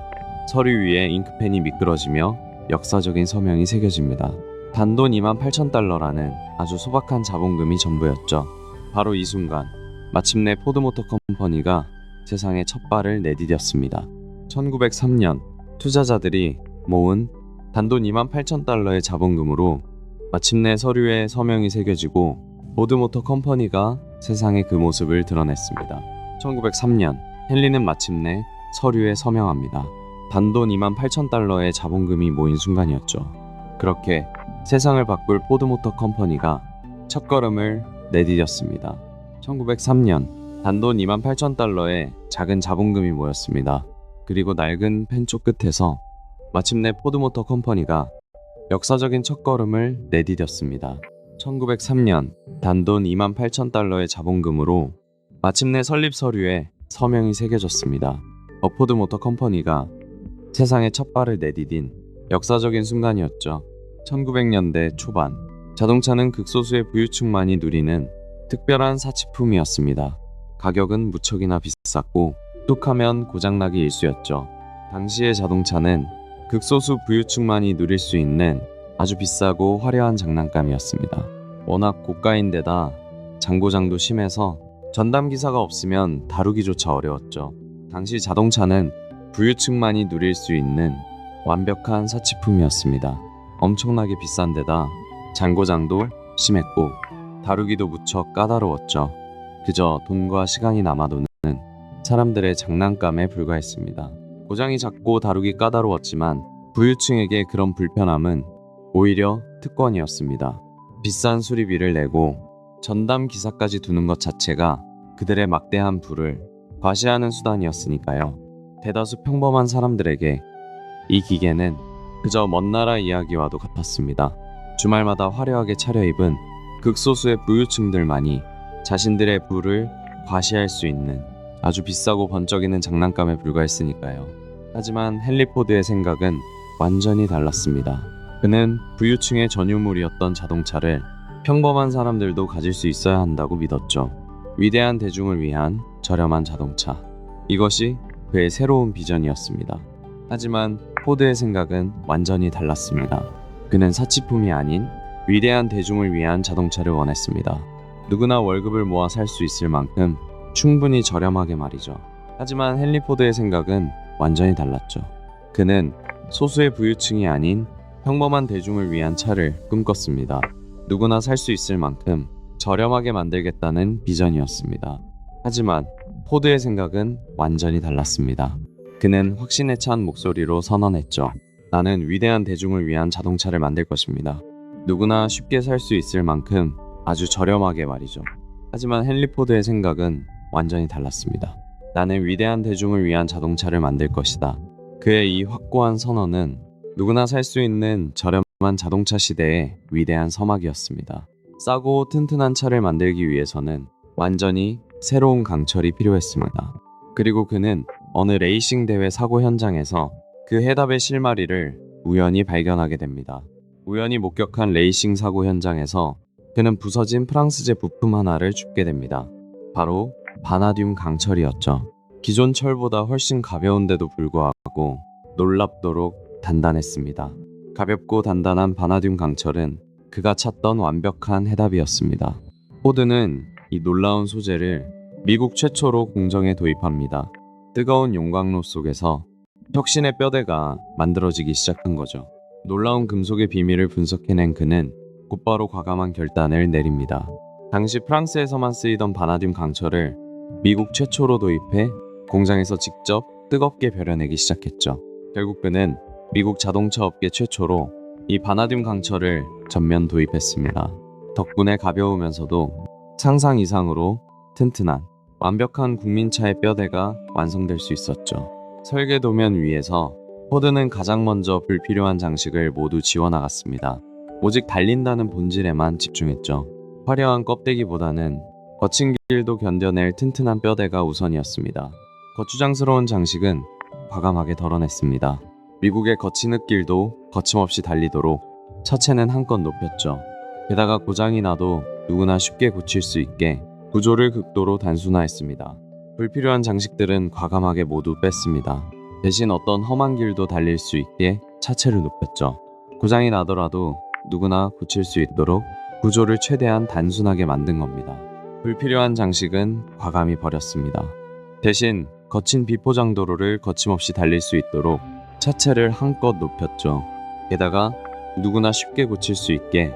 서류 위에 잉크펜이 미끄러지며 역사적인 서명이 새겨집니다. 단돈 28,000달러라는 아주 소박한 자본금이 전부였죠. 바로 이 순간 마침내 포드모터 컴퍼니가 세상에 첫 발을 내디뎠습니다. 1903년 투자자들이 모은 단돈 28,000달러의 자본금으로 마침내 서류에 서명이 새겨지고 포드모터 컴퍼니가 세상에 그 모습을 드러냈습니다. 1903년 헨리는 마침내 서류에 서명합니다. 단돈 28,000달러의 자본금이 모인 순간이었죠. 그렇게 세상을 바꿀 포드모터 컴퍼니가 첫걸음을 내디뎠습니다. 1903년 단돈 28,000달러의 작은 자본금이 모였습니다. 그리고 낡은 펜초 끝에서 마침내 포드모터 컴퍼니가 역사적인 첫걸음을 내디뎠습니다. 1903년 단돈 28,000달러의 자본금으로 마침내 설립 서류에 서명이 새겨졌습니다. 포드모터 컴퍼니가 세상에 첫 발을 내디딘 역사적인 순간이었죠. 1900년대 초반 자동차는 극소수의 부유층만이 누리는 특별한 사치품이었습니다. 가격은 무척이나 비쌌고 뚝하면 고장나기 일쑤였죠. 당시의 자동차는 극소수 부유층만이 누릴 수 있는 아주 비싸고 화려한 장난감이었습니다. 워낙 고가인데다 장고장도 심해서 전담기사가 없으면 다루기조차 어려웠죠. 당시 자동차는 부유층만이 누릴 수 있는 완벽한 사치품이었습니다. 엄청나게 비싼 데다 장고장도 심했고 다루기도 무척 까다로웠죠. 그저 돈과 시간이 남아도는 사람들의 장난감에 불과했습니다. 고장이 작고 다루기 까다로웠지만 부유층에게 그런 불편함은 오히려 특권이었습니다. 비싼 수리비를 내고 전담 기사까지 두는 것 자체가 그들의 막대한 부를 과시하는 수단이었으니까요. 대다수 평범한 사람들에게 이 기계는 그저 먼 나라 이야기와도 같았습니다. 주말마다 화려하게 차려입은 극소수의 부유층들만이 자신들의 부를 과시할 수 있는 아주 비싸고 번쩍이는 장난감에 불과했으니까요. 하지만 헨리 포드의 생각은 완전히 달랐습니다. 그는 부유층의 전유물이었던 자동차를 평범한 사람들도 가질 수 있어야 한다고 믿었죠. 위대한 대중을 위한 저렴한 자동차. 이것이 그의 새로운 비전이었습니다. 하지만 포드의 생각은 완전히 달랐습니다. 그는 사치품이 아닌 위대한 대중을 위한 자동차를 원했습니다. 누구나 월급을 모아 살 수 있을 만큼 충분히 저렴하게 말이죠. 하지만 헨리 포드의 생각은 완전히 달랐죠. 그는 소수의 부유층이 아닌 평범한 대중을 위한 차를 꿈꿨습니다. 누구나 살 수 있을 만큼 저렴하게 만들겠다는 비전이었습니다. 하지만 포드의 생각은 완전히 달랐습니다. 그는 확신에 찬 목소리로 선언했죠. 나는 위대한 대중을 위한 자동차를 만들 것입니다. 누구나 쉽게 살 수 있을 만큼 아주 저렴하게 말이죠. 하지만 헨리 포드의 생각은 완전히 달랐습니다. 나는 위대한 대중을 위한 자동차를 만들 것이다. 그의 이 확고한 선언은 누구나 살 수 있는 저렴한 자동차 시대의 위대한 서막이었습니다. 싸고 튼튼한 차를 만들기 위해서는 완전히 새로운 강철이 필요했습니다. 그리고 그는 어느 레이싱 대회 사고 현장에서 그 해답의 실마리를 우연히 발견하게 됩니다. 우연히 목격한 레이싱 사고 현장에서 그는 부서진 프랑스제 부품 하나를 줍게 됩니다. 바로 바나듐 강철이었죠. 기존 철보다 훨씬 가벼운데도 불구하고 놀랍도록 단단했습니다. 가볍고 단단한 바나듐 강철은 그가 찾던 완벽한 해답이었습니다. 포드는 이 놀라운 소재를 미국 최초로 공정에 도입합니다. 뜨거운 용광로 속에서 혁신의 뼈대가 만들어지기 시작한 거죠. 놀라운 금속의 비밀을 분석해낸 그는 곧바로 과감한 결단을 내립니다. 당시 프랑스에서만 쓰이던 바나듐 강철을 미국 최초로 도입해 공장에서 직접 뜨겁게 벼려내기 시작했죠. 결국 그는 미국 자동차 업계 최초로 이 바나듐 강철을 전면 도입했습니다. 덕분에 가벼우면서도 상상 이상으로 튼튼한 완벽한 국민차의 뼈대가 완성될 수 있었죠. 설계 도면 위에서 포드는 가장 먼저 불필요한 장식을 모두 지워나갔습니다. 오직 달린다는 본질에만 집중했죠. 화려한 껍데기보다는 거친 길도 견뎌낼 튼튼한 뼈대가 우선이었습니다. 거추장스러운 장식은 과감하게 덜어냈습니다. 미국의 거친 흙길도 거침없이 달리도록 차체는 한껏 높였죠. 게다가 고장이 나도 누구나 쉽게 고칠 수 있게 구조를 극도로 단순화했습니다. 불필요한 장식들은 과감하게 모두 뺐습니다. 대신 어떤 험한 길도 달릴 수 있게 차체를 높였죠. 고장이 나더라도 누구나 고칠 수 있도록 구조를 최대한 단순하게 만든 겁니다. 불필요한 장식은 과감히 버렸습니다. 대신 거친 비포장도로를 거침없이 달릴 수 있도록 차체를 한껏 높였죠. 게다가 누구나 쉽게 고칠 수 있게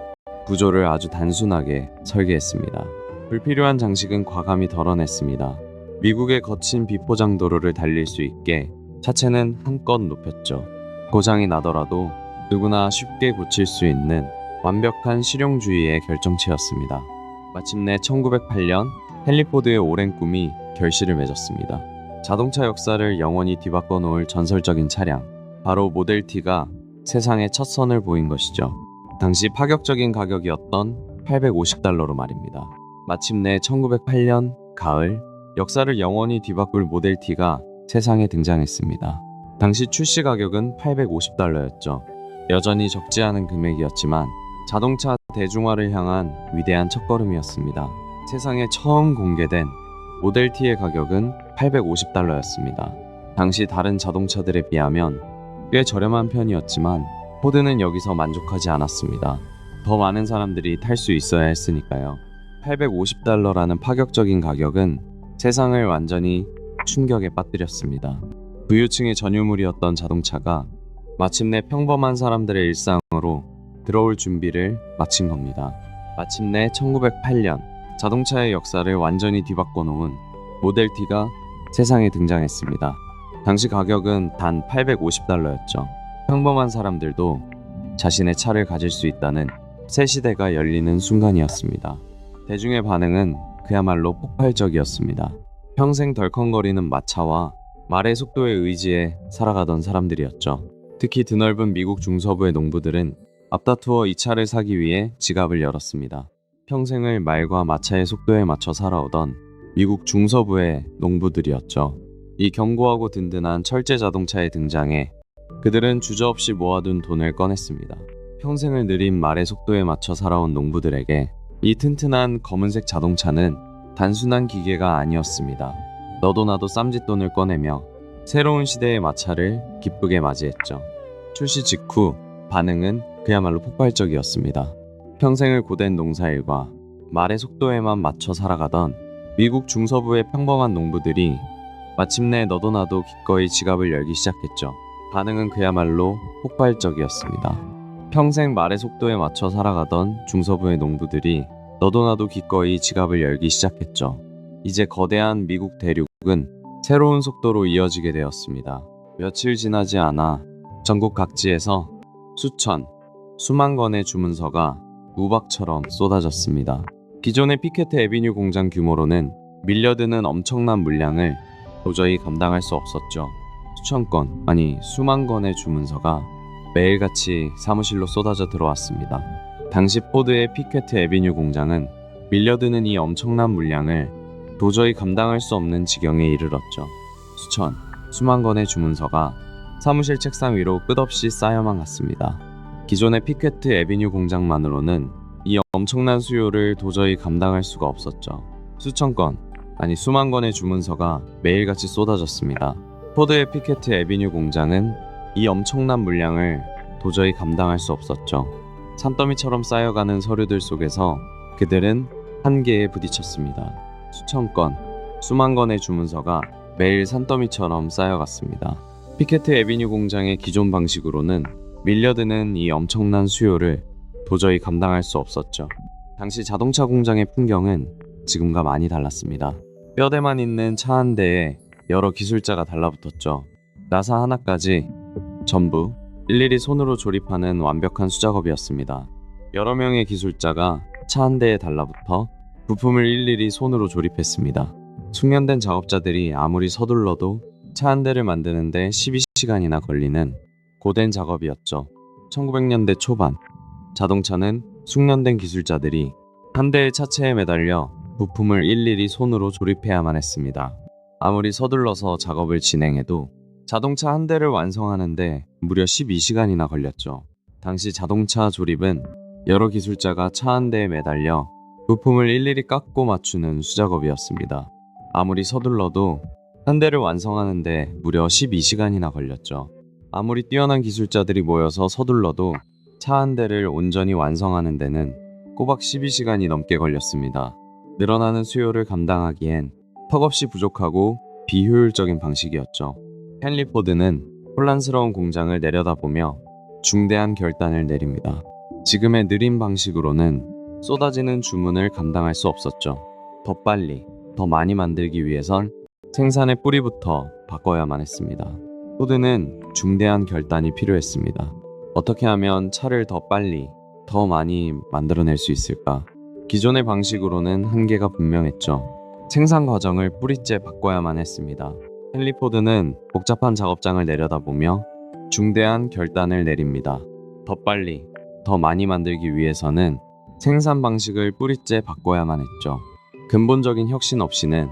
구조를 아주 단순하게 설계했습니다. 불필요한 장식은 과감히 덜어냈습니다. 미국의 거친 비포장도로를 달릴 수 있게 차체는 한껏 높였죠. 고장이 나더라도 누구나 쉽게 고칠 수 있는 완벽한 실용주의의 결정체였습니다. 마침내 1908년 헨리 포드의 오랜 꿈이 결실을 맺었습니다. 자동차 역사를 영원히 뒤바꿔 놓을 전설적인 차량, 바로 모델 T가 세상에 첫 선을 보인 것이죠. 당시 파격적인 가격이었던 $850로 말입니다. 마침내 1908년 가을, 역사를 영원히 뒤바꿀 모델 T가 세상에 등장했습니다. 당시 출시 가격은 $850였죠. 여전히 적지 않은 금액이었지만 자동차 대중화를 향한 위대한 첫걸음이었습니다. 세상에 처음 공개된 모델 T의 가격은 $850였습니다. 당시 다른 자동차들에 비하면 꽤 저렴한 편이었지만 포드는 여기서 만족하지 않았습니다. 더 많은 사람들이 탈 수 있어야 했으니까요. $850라는 파격적인 가격은 세상을 완전히 충격에 빠뜨렸습니다. 부유층의 전유물이었던 자동차가 마침내 평범한 사람들의 일상으로 들어올 준비를 마친 겁니다. 마침내 1908년 자동차의 역사를 완전히 뒤바꿔 놓은 모델 T가 세상에 등장했습니다. 당시 가격은 단 $850였죠. 평범한 사람들도 자신의 차를 가질 수 있다는 새 시대가 열리는 순간이었습니다. 대중의 반응은 그야말로 폭발적이었습니다. 평생 덜컹거리는 마차와 말의 속도에 의지해 살아가던 사람들이었죠. 특히 드넓은 미국 중서부의 농부들은 앞다투어 이 차를 사기 위해 지갑을 열었습니다. 평생을 말과 마차의 속도에 맞춰 살아오던 미국 중서부의 농부들이었죠. 이 견고하고 든든한 철제 자동차의 등장에 그들은 주저없이 모아둔 돈을 꺼냈습니다. 평생을 느린 말의 속도에 맞춰 살아온 농부들에게 이 튼튼한 검은색 자동차는 단순한 기계가 아니었습니다. 너도 나도 쌈짓돈을 꺼내며 새로운 시대의 마차를 기쁘게 맞이했죠. 출시 직후 반응은 그야말로 폭발적이었습니다. 평생을 고된 농사일과 말의 속도에만 맞춰 살아가던 미국 중서부의 평범한 농부들이 마침내 너도 나도 기꺼이 지갑을 열기 시작했죠. 반응은 그야말로 폭발적이었습니다. 평생 말의 속도에 맞춰 살아가던 중서부의 농부들이 너도 나도 기꺼이 지갑을 열기 시작했죠. 이제 거대한 미국 대륙은 새로운 속도로 이어지게 되었습니다. 며칠 지나지 않아 전국 각지에서 수천, 수만 건의 주문서가 우박처럼 쏟아졌습니다. 기존의 피케트 애비뉴 공장 규모로는 밀려드는 엄청난 물량을 도저히 감당할 수 없었죠. 수천 건, 아니 수만 건의 주문서가 매일같이 사무실로 쏟아져 들어왔습니다. 당시 포드의 피케트 애비뉴 공장은 밀려드는 이 엄청난 물량을 도저히 감당할 수 없는 지경에 이르렀죠. 수천, 수만 건의 주문서가 사무실 책상 위로 끝없이 쌓여만 갔습니다. 기존의 피케트 애비뉴 공장만으로는 이 엄청난 수요를 도저히 감당할 수가 없었죠. 수천 건, 아니 수만 건의 주문서가 매일같이 쏟아졌습니다. 포드의 피케트 애비뉴 공장은 이 엄청난 물량을 도저히 감당할 수 없었죠. 산더미처럼 쌓여가는 서류들 속에서 그들은 한계에 부딪혔습니다. 수천 건, 수만 건의 주문서가 매일 산더미처럼 쌓여갔습니다. 피케트 애비뉴 공장의 기존 방식으로는 밀려드는 이 엄청난 수요를 도저히 감당할 수 없었죠. 당시 자동차 공장의 풍경은 지금과 많이 달랐습니다. 뼈대만 있는 차 한 대에 여러 기술자가 달라붙었죠. 나사 하나까지 전부 일일이 손으로 조립하는 완벽한 수작업이었습니다. 여러 명의 기술자가 차 한 대에 달라붙어 부품을 일일이 손으로 조립했습니다. 숙련된 작업자들이 아무리 서둘러도 차 한 대를 만드는데 12시간이나 걸리는 고된 작업이었죠. 1900년대 초반, 자동차는 숙련된 기술자들이 한 대의 차체에 매달려 부품을 일일이 손으로 조립해야만 했습니다. 아무리 서둘러서 작업을 진행해도 자동차 한 대를 완성하는데 무려 12시간이나 걸렸죠. 당시 자동차 조립은 여러 기술자가 차 한 대에 매달려 부품을 일일이 깎고 맞추는 수작업이었습니다. 아무리 서둘러도 한 대를 완성하는데 무려 12시간이나 걸렸죠. 아무리 뛰어난 기술자들이 모여서 서둘러도 차 한 대를 온전히 완성하는 데는 꼬박 12시간이 넘게 걸렸습니다. 늘어나는 수요를 감당하기엔 턱없이 부족하고 비효율적인 방식이었죠. 헨리 포드는 혼란스러운 공장을 내려다보며 중대한 결단을 내립니다. 지금의 느린 방식으로는 쏟아지는 주문을 감당할 수 없었죠. 더 빨리, 더 많이 만들기 위해선 생산의 뿌리부터 바꿔야만 했습니다. 포드는 중대한 결단이 필요했습니다. 어떻게 하면 차를 더 빨리, 더 많이 만들어낼 수 있을까? 기존의 방식으로는 한계가 분명했죠. 생산 과정을 뿌리째 바꿔야만 했습니다. 헨리 포드는 복잡한 작업장을 내려다보며 중대한 결단을 내립니다. 더 빨리, 더 많이 만들기 위해서는 생산 방식을 뿌리째 바꿔야만 했죠. 근본적인 혁신 없이는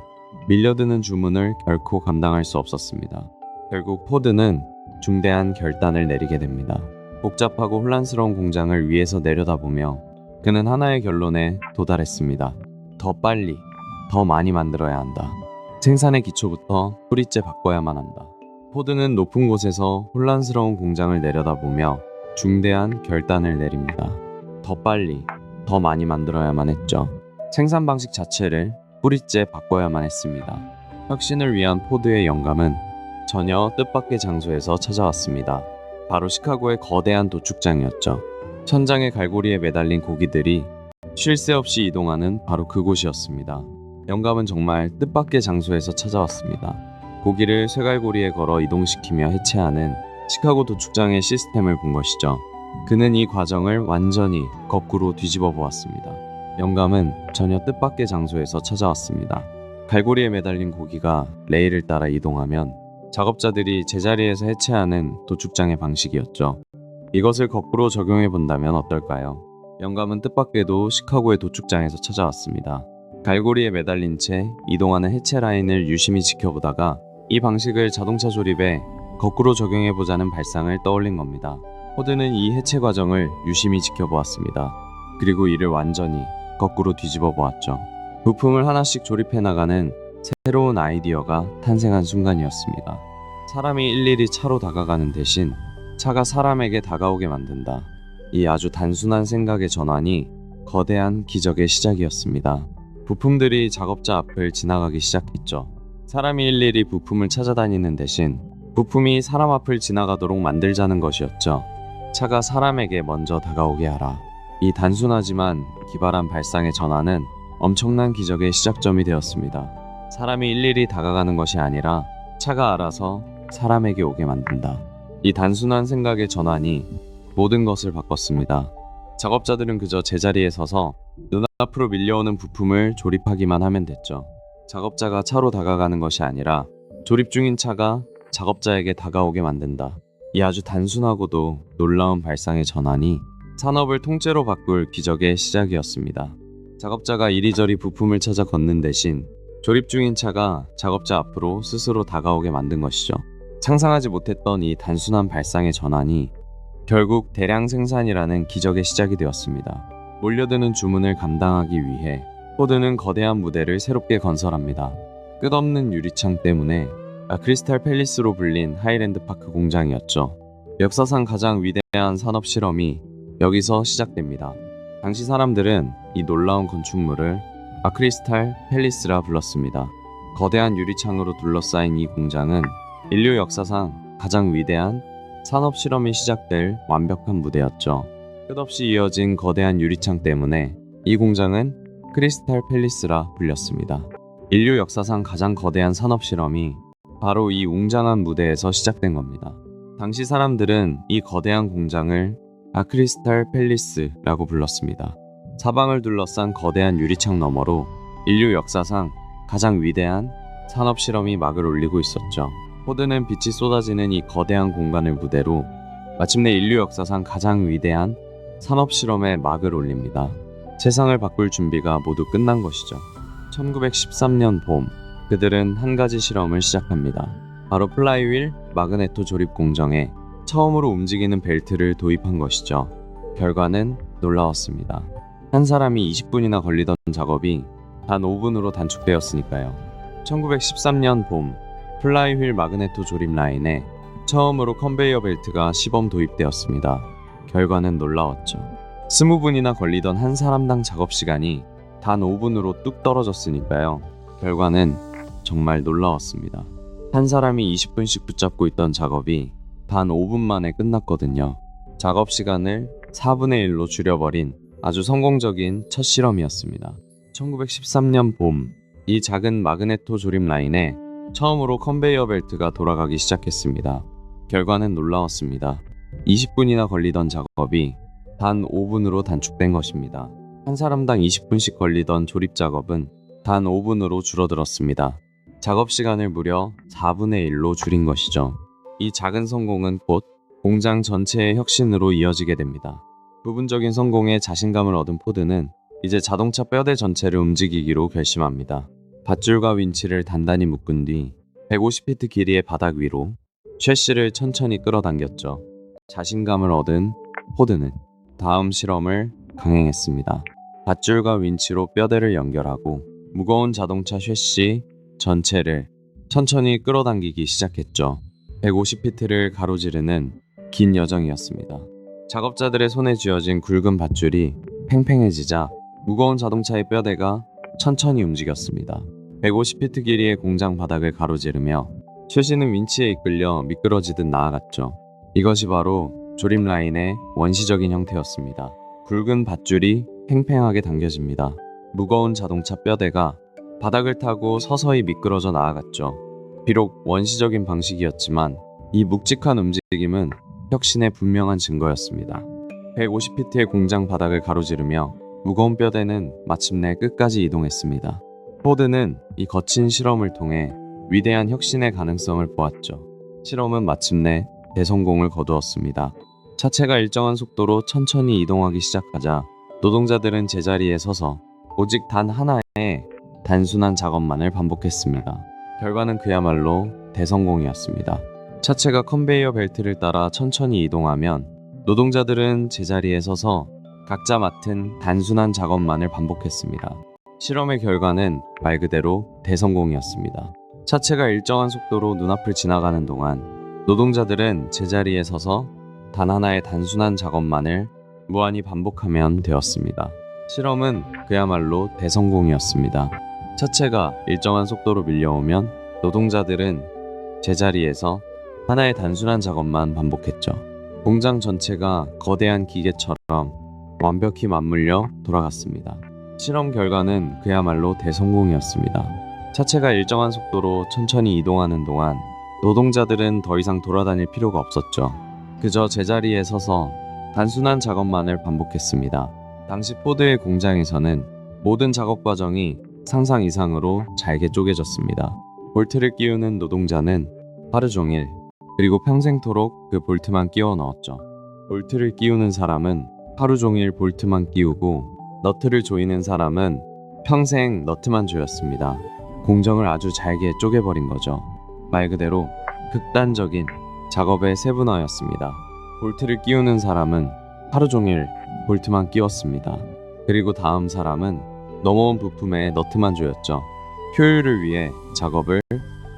밀려드는 주문을 결코 감당할 수 없었습니다. 결국 포드는 중대한 결단을 내리게 됩니다. 복잡하고 혼란스러운 공장을 위에서 내려다보며 그는 하나의 결론에 도달했습니다. 더 빨리, 더 많이 만들어야 한다. 생산의 기초부터 뿌리째 바꿔야만 한다. 포드는 높은 곳에서 혼란스러운 공장을 내려다보며 중대한 결단을 내립니다. 더 빨리, 더 많이 만들어야만 했죠. 생산 방식 자체를 뿌리째 바꿔야만 했습니다. 혁신을 위한 포드의 영감은 전혀 뜻밖의 장소에서 찾아왔습니다. 바로 시카고의 거대한 도축장이었죠. 천장의 갈고리에 매달린 고기들이 쉴 새 없이 이동하는 바로 그곳이었습니다. 영감은 정말 뜻밖의 장소에서 찾아왔습니다. 고기를 쇠갈고리에 걸어 이동시키며 해체하는 시카고 도축장의 시스템을 본 것이죠. 그는 이 과정을 완전히 거꾸로 뒤집어 보았습니다. 영감은 전혀 뜻밖의 장소에서 찾아왔습니다. 갈고리에 매달린 고기가 레일을 따라 이동하면 작업자들이 제자리에서 해체하는 도축장의 방식이었죠. 이것을 거꾸로 적용해 본다면 어떨까요? 영감은 뜻밖에도 시카고의 도축장에서 찾아왔습니다. 갈고리에 매달린 채 이동하는 해체 라인을 유심히 지켜보다가 이 방식을 자동차 조립에 거꾸로 적용해 보자는 발상을 떠올린 겁니다. 포드는 이 해체 과정을 유심히 지켜보았습니다. 그리고 이를 완전히 거꾸로 뒤집어 보았죠. 부품을 하나씩 조립해 나가는 새로운 아이디어가 탄생한 순간이었습니다. 사람이 일일이 차로 다가가는 대신 차가 사람에게 다가오게 만든다. 이 아주 단순한 생각의 전환이 거대한 기적의 시작이었습니다. 부품들이 작업자 앞을 지나가기 시작했죠. 사람이 일일이 부품을 찾아다니는 대신 부품이 사람 앞을 지나가도록 만들자는 것이었죠. 차가 사람에게 먼저 다가오게 하라. 이 단순하지만 기발한 발상의 전환은 엄청난 기적의 시작점이 되었습니다. 사람이 일일이 다가가는 것이 아니라 차가 알아서 사람에게 오게 만든다. 이 단순한 생각의 전환이 모든 것을 바꿨습니다. 작업자들은 그저 제자리에 서서 눈앞으로 밀려오는 부품을 조립하기만 하면 됐죠. 작업자가 차로 다가가는 것이 아니라 조립 중인 차가 작업자에게 다가오게 만든다. 이 아주 단순하고도 놀라운 발상의 전환이 산업을 통째로 바꿀 기적의 시작이었습니다. 작업자가 이리저리 부품을 찾아 걷는 대신 조립 중인 차가 작업자 앞으로 스스로 다가오게 만든 것이죠. 상상하지 못했던 이 단순한 발상의 전환이 결국 대량 생산이라는 기적의 시작이 되었습니다. 몰려드는 주문을 감당하기 위해 포드는 거대한 무대를 새롭게 건설합니다. 끝없는 유리창 때문에 크리스탈 팰리스로 불린 하이랜드 파크 공장이었죠. 역사상 가장 위대한 산업 실험이 여기서 시작됩니다. 당시 사람들은 이 놀라운 건축물을 크리스탈 팰리스라 불렀습니다. 거대한 유리창으로 둘러싸인 이 공장은 인류 역사상 가장 위대한 산업 실험이 시작될 완벽한 무대였죠. 끝없이 이어진 거대한 유리창 때문에 이 공장은 크리스탈 팰리스라 불렸습니다. 인류 역사상 가장 거대한 산업 실험이 바로 이 웅장한 무대에서 시작된 겁니다. 당시 사람들은 이 거대한 공장을 크리스탈 팰리스라고 불렀습니다. 사방을 둘러싼 거대한 유리창 너머로 인류 역사상 가장 위대한 산업 실험이 막을 올리고 있었죠. 포드는 빛이 쏟아지는 이 거대한 공간을 무대로 마침내 인류 역사상 가장 위대한 산업 실험에 막을 올립니다. 세상을 바꿀 준비가 모두 끝난 것이죠. 1913년 봄, 그들은 한 가지 실험을 시작합니다. 바로 플라이휠 마그네토 조립 공정에 처음으로 움직이는 벨트를 도입한 것이죠. 결과는 놀라웠습니다. 한 사람이 20분이나 걸리던 작업이 단 5분으로 단축되었으니까요. 1913년 봄, 플라이휠 마그네토 조립 라인에 처음으로 컨베이어 벨트가 시범 도입되었습니다. 결과는 놀라웠죠. 20분이나 걸리던 한 사람당 작업 시간이 단 5분으로 뚝 떨어졌으니까요. 결과는 정말 놀라웠습니다. 한 사람이 20분씩 붙잡고 있던 작업이 단 5분 만에 끝났거든요. 작업 시간을 4분의 1로 줄여버린 아주 성공적인 첫 실험이었습니다. 1913년 봄, 이 작은 마그네토 조립 라인에 처음으로 컨베이어 벨트가 돌아가기 시작했습니다. 결과는 놀라웠습니다. 20분이나 걸리던 작업이 단 5분으로 단축된 것입니다. 한 사람당 20분씩 걸리던 조립 작업은 단 5분으로 줄어들었습니다. 작업 시간을 무려 4분의 1로 줄인 것이죠. 이 작은 성공은 곧 공장 전체의 혁신으로 이어지게 됩니다. 부분적인 성공에 자신감을 얻은 포드는 이제 자동차 뼈대 전체를 움직이기로 결심합니다. 밧줄과 윈치를 단단히 묶은 뒤 150피트 길이의 바닥 위로 셰시를 천천히 끌어당겼죠. 자신감을 얻은 포드는 다음 실험을 강행했습니다. 밧줄과 윈치로 뼈대를 연결하고 무거운 자동차 셰시 전체를 천천히 끌어당기기 시작했죠. 150피트를 가로지르는 긴 여정이었습니다. 작업자들의 손에 쥐어진 굵은 밧줄이 팽팽해지자 무거운 자동차의 뼈대가 천천히 움직였습니다. 150피트 길이의 공장 바닥을 가로지르며 셰시는 윈치에 이끌려 미끄러지듯 나아갔죠. 이것이 바로 조립 라인의 원시적인 형태였습니다. 굵은 밧줄이 팽팽하게 당겨집니다. 무거운 자동차 뼈대가 바닥을 타고 서서히 미끄러져 나아갔죠. 비록 원시적인 방식이었지만 이 묵직한 움직임은 혁신의 분명한 증거였습니다. 150피트의 공장 바닥을 가로지르며 무거운 뼈대는 마침내 끝까지 이동했습니다. 포드는 이 거친 실험을 통해 위대한 혁신의 가능성을 보았죠. 실험은 마침내 대성공을 거두었습니다. 차체가 일정한 속도로 천천히 이동하기 시작하자 노동자들은 제자리에 서서 오직 단 하나의 단순한 작업만을 반복했습니다. 결과는 그야말로 대성공이었습니다. 차체가 컨베이어 벨트를 따라 천천히 이동하면 노동자들은 제자리에 서서 각자 맡은 단순한 작업만을 반복했습니다. 실험의 결과는 말 그대로 대성공이었습니다. 차체가 일정한 속도로 눈앞을 지나가는 동안 노동자들은 제자리에 서서 단 하나의 단순한 작업만을 무한히 반복하면 되었습니다. 실험은 그야말로 대성공이었습니다. 차체가 일정한 속도로 밀려오면 노동자들은 제자리에서 하나의 단순한 작업만 반복했죠. 공장 전체가 거대한 기계처럼 완벽히 맞물려 돌아갔습니다. 실험 결과는 그야말로 대성공이었습니다. 차체가 일정한 속도로 천천히 이동하는 동안 노동자들은 더 이상 돌아다닐 필요가 없었죠. 그저 제자리에 서서 단순한 작업만을 반복했습니다. 당시 포드의 공장에서는 모든 작업 과정이 상상 이상으로 잘게 쪼개졌습니다. 볼트를 끼우는 노동자는 하루 종일 그리고 평생토록 그 볼트만 끼워 넣었죠. 볼트를 끼우는 사람은 하루 종일 볼트만 끼우고 너트를 조이는 사람은 평생 너트만 조였습니다. 공정을 아주 잘게 쪼개버린 거죠. 말 그대로 극단적인 작업의 세분화였습니다. 볼트를 끼우는 사람은 하루 종일 볼트만 끼웠습니다. 그리고 다음 사람은 넘어온 부품에 너트만 조였죠. 효율을 위해 작업을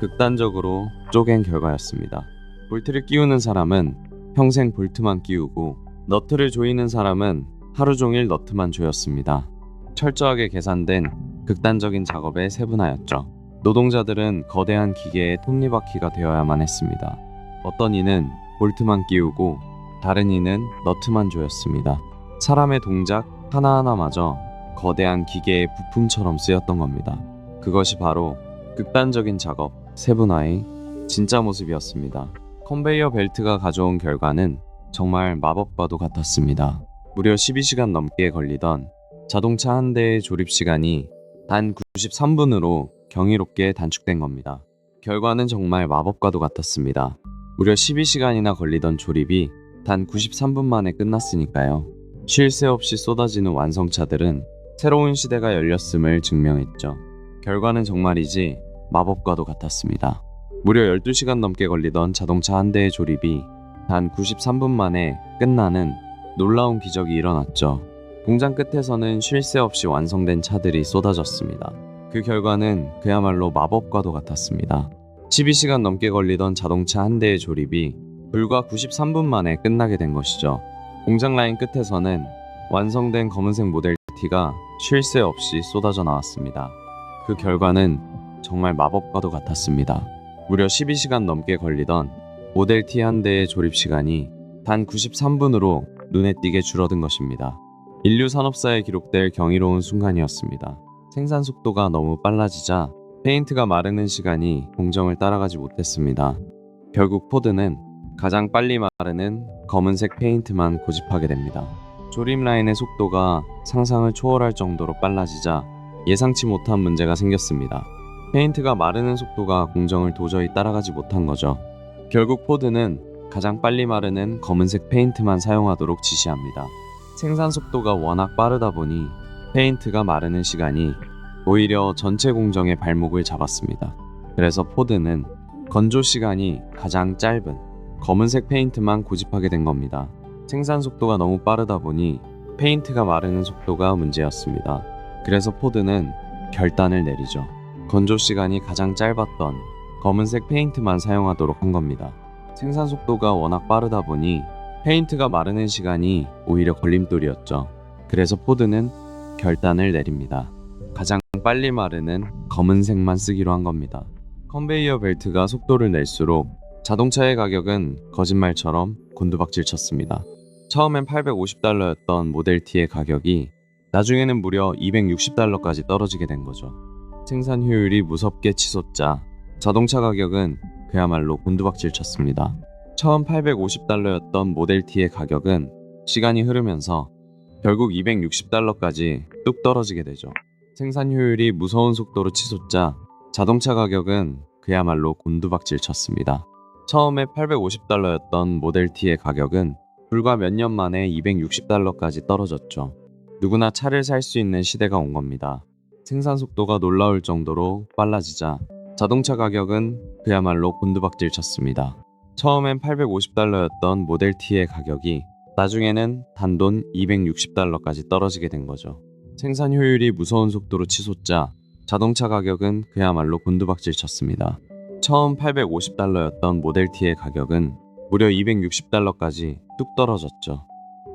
극단적으로 쪼갠 결과였습니다. 볼트를 끼우는 사람은 평생 볼트만 끼우고 너트를 조이는 사람은 하루 종일 너트만 조였습니다. 철저하게 계산된 극단적인 작업의 세분화였죠. 노동자들은 거대한 기계의 톱니바퀴가 되어야만 했습니다. 어떤 이는 볼트만 끼우고 다른 이는 너트만 조였습니다. 사람의 동작 하나하나마저 거대한 기계의 부품처럼 쓰였던 겁니다. 그것이 바로 극단적인 작업, 세분화의 진짜 모습이었습니다. 컨베이어 벨트가 가져온 결과는 정말 마법과도 같았습니다. 무려 12시간 넘게 걸리던 자동차 한 대의 조립 시간이 단 93분으로 경이롭게 단축된 겁니다. 결과는 정말 마법과도 같았습니다. 무려 12시간이나 걸리던 조립이 단 93분 만에 끝났으니까요. 쉴 새 없이 쏟아지는 완성차들은 새로운 시대가 열렸음을 증명했죠. 결과는 정말이지 마법과도 같았습니다. 무려 12시간 넘게 걸리던 자동차 한 대의 조립이 단 93분 만에 끝나는 놀라운 기적이 일어났죠. 공장 끝에서는 쉴 새 없이 완성된 차들이 쏟아졌습니다. 그 결과는 그야말로 마법과도 같았습니다. 12시간 넘게 걸리던 자동차 한 대의 조립이 불과 93분 만에 끝나게 된 것이죠. 공장 라인 끝에서는 완성된 검은색 모델 T가 쉴 새 없이 쏟아져 나왔습니다. 그 결과는 정말 마법과도 같았습니다. 무려 12시간 넘게 걸리던 모델 T 한 대의 조립 시간이 단 93분으로 눈에 띄게 줄어든 것입니다. 인류 산업사에 기록될 경이로운 순간이었습니다. 생산 속도가 너무 빨라지자 페인트가 마르는 시간이 공정을 따라가지 못했습니다. 결국 포드는 가장 빨리 마르는 검은색 페인트만 고집하게 됩니다. 조립 라인의 속도가 상상을 초월할 정도로 빨라지자 예상치 못한 문제가 생겼습니다. 페인트가 마르는 속도가 공정을 도저히 따라가지 못한 거죠. 결국 포드는 가장 빨리 마르는 검은색 페인트만 사용하도록 지시합니다. 생산 속도가 워낙 빠르다 보니 페인트가 마르는 시간이 오히려 전체 공정의 발목을 잡았습니다. 그래서 포드는 건조 시간이 가장 짧은 검은색 페인트만 고집하게 된 겁니다. 생산 속도가 너무 빠르다 보니 페인트가 마르는 속도가 문제였습니다. 그래서 포드는 결단을 내리죠. 건조 시간이 가장 짧았던 검은색 페인트만 사용하도록 한 겁니다. 생산 속도가 워낙 빠르다 보니 페인트가 마르는 시간이 오히려 걸림돌이었죠. 그래서 포드는 결단을 내립니다. 가장 빨리 마르는 검은색만 쓰기로 한 겁니다. 컨베이어 벨트가 속도를 낼수록 자동차의 가격은 거짓말처럼 곤두박질 쳤습니다. 처음엔 $850였던 모델 T의 가격이 나중에는 무려 $260까지 떨어지게 된 거죠. 생산 효율이 무섭게 치솟자 자동차 가격은 그야말로 곤두박질 쳤습니다. 처음 $850였던 모델 T의 가격은 시간이 흐르면서 결국 $260까지 뚝 떨어지게 되죠. 생산 효율이 무서운 속도로 치솟자 자동차 가격은 그야말로 곤두박질 쳤습니다. 처음에 $850였던 모델 T의 가격은 불과 몇 년 만에 $260까지 떨어졌죠. 누구나 차를 살 수 있는 시대가 온 겁니다. 생산 속도가 놀라울 정도로 빨라지자 자동차 가격은 그야말로 곤두박질 쳤습니다. 처음엔 $850였던 모델 T의 가격이 나중에는 단돈 $260까지 떨어지게 된 거죠. 생산 효율이 무서운 속도로 치솟자 자동차 가격은 그야말로 곤두박질 쳤습니다. 처음 $850였던 모델 T의 가격은 무려 $260까지 뚝 떨어졌죠.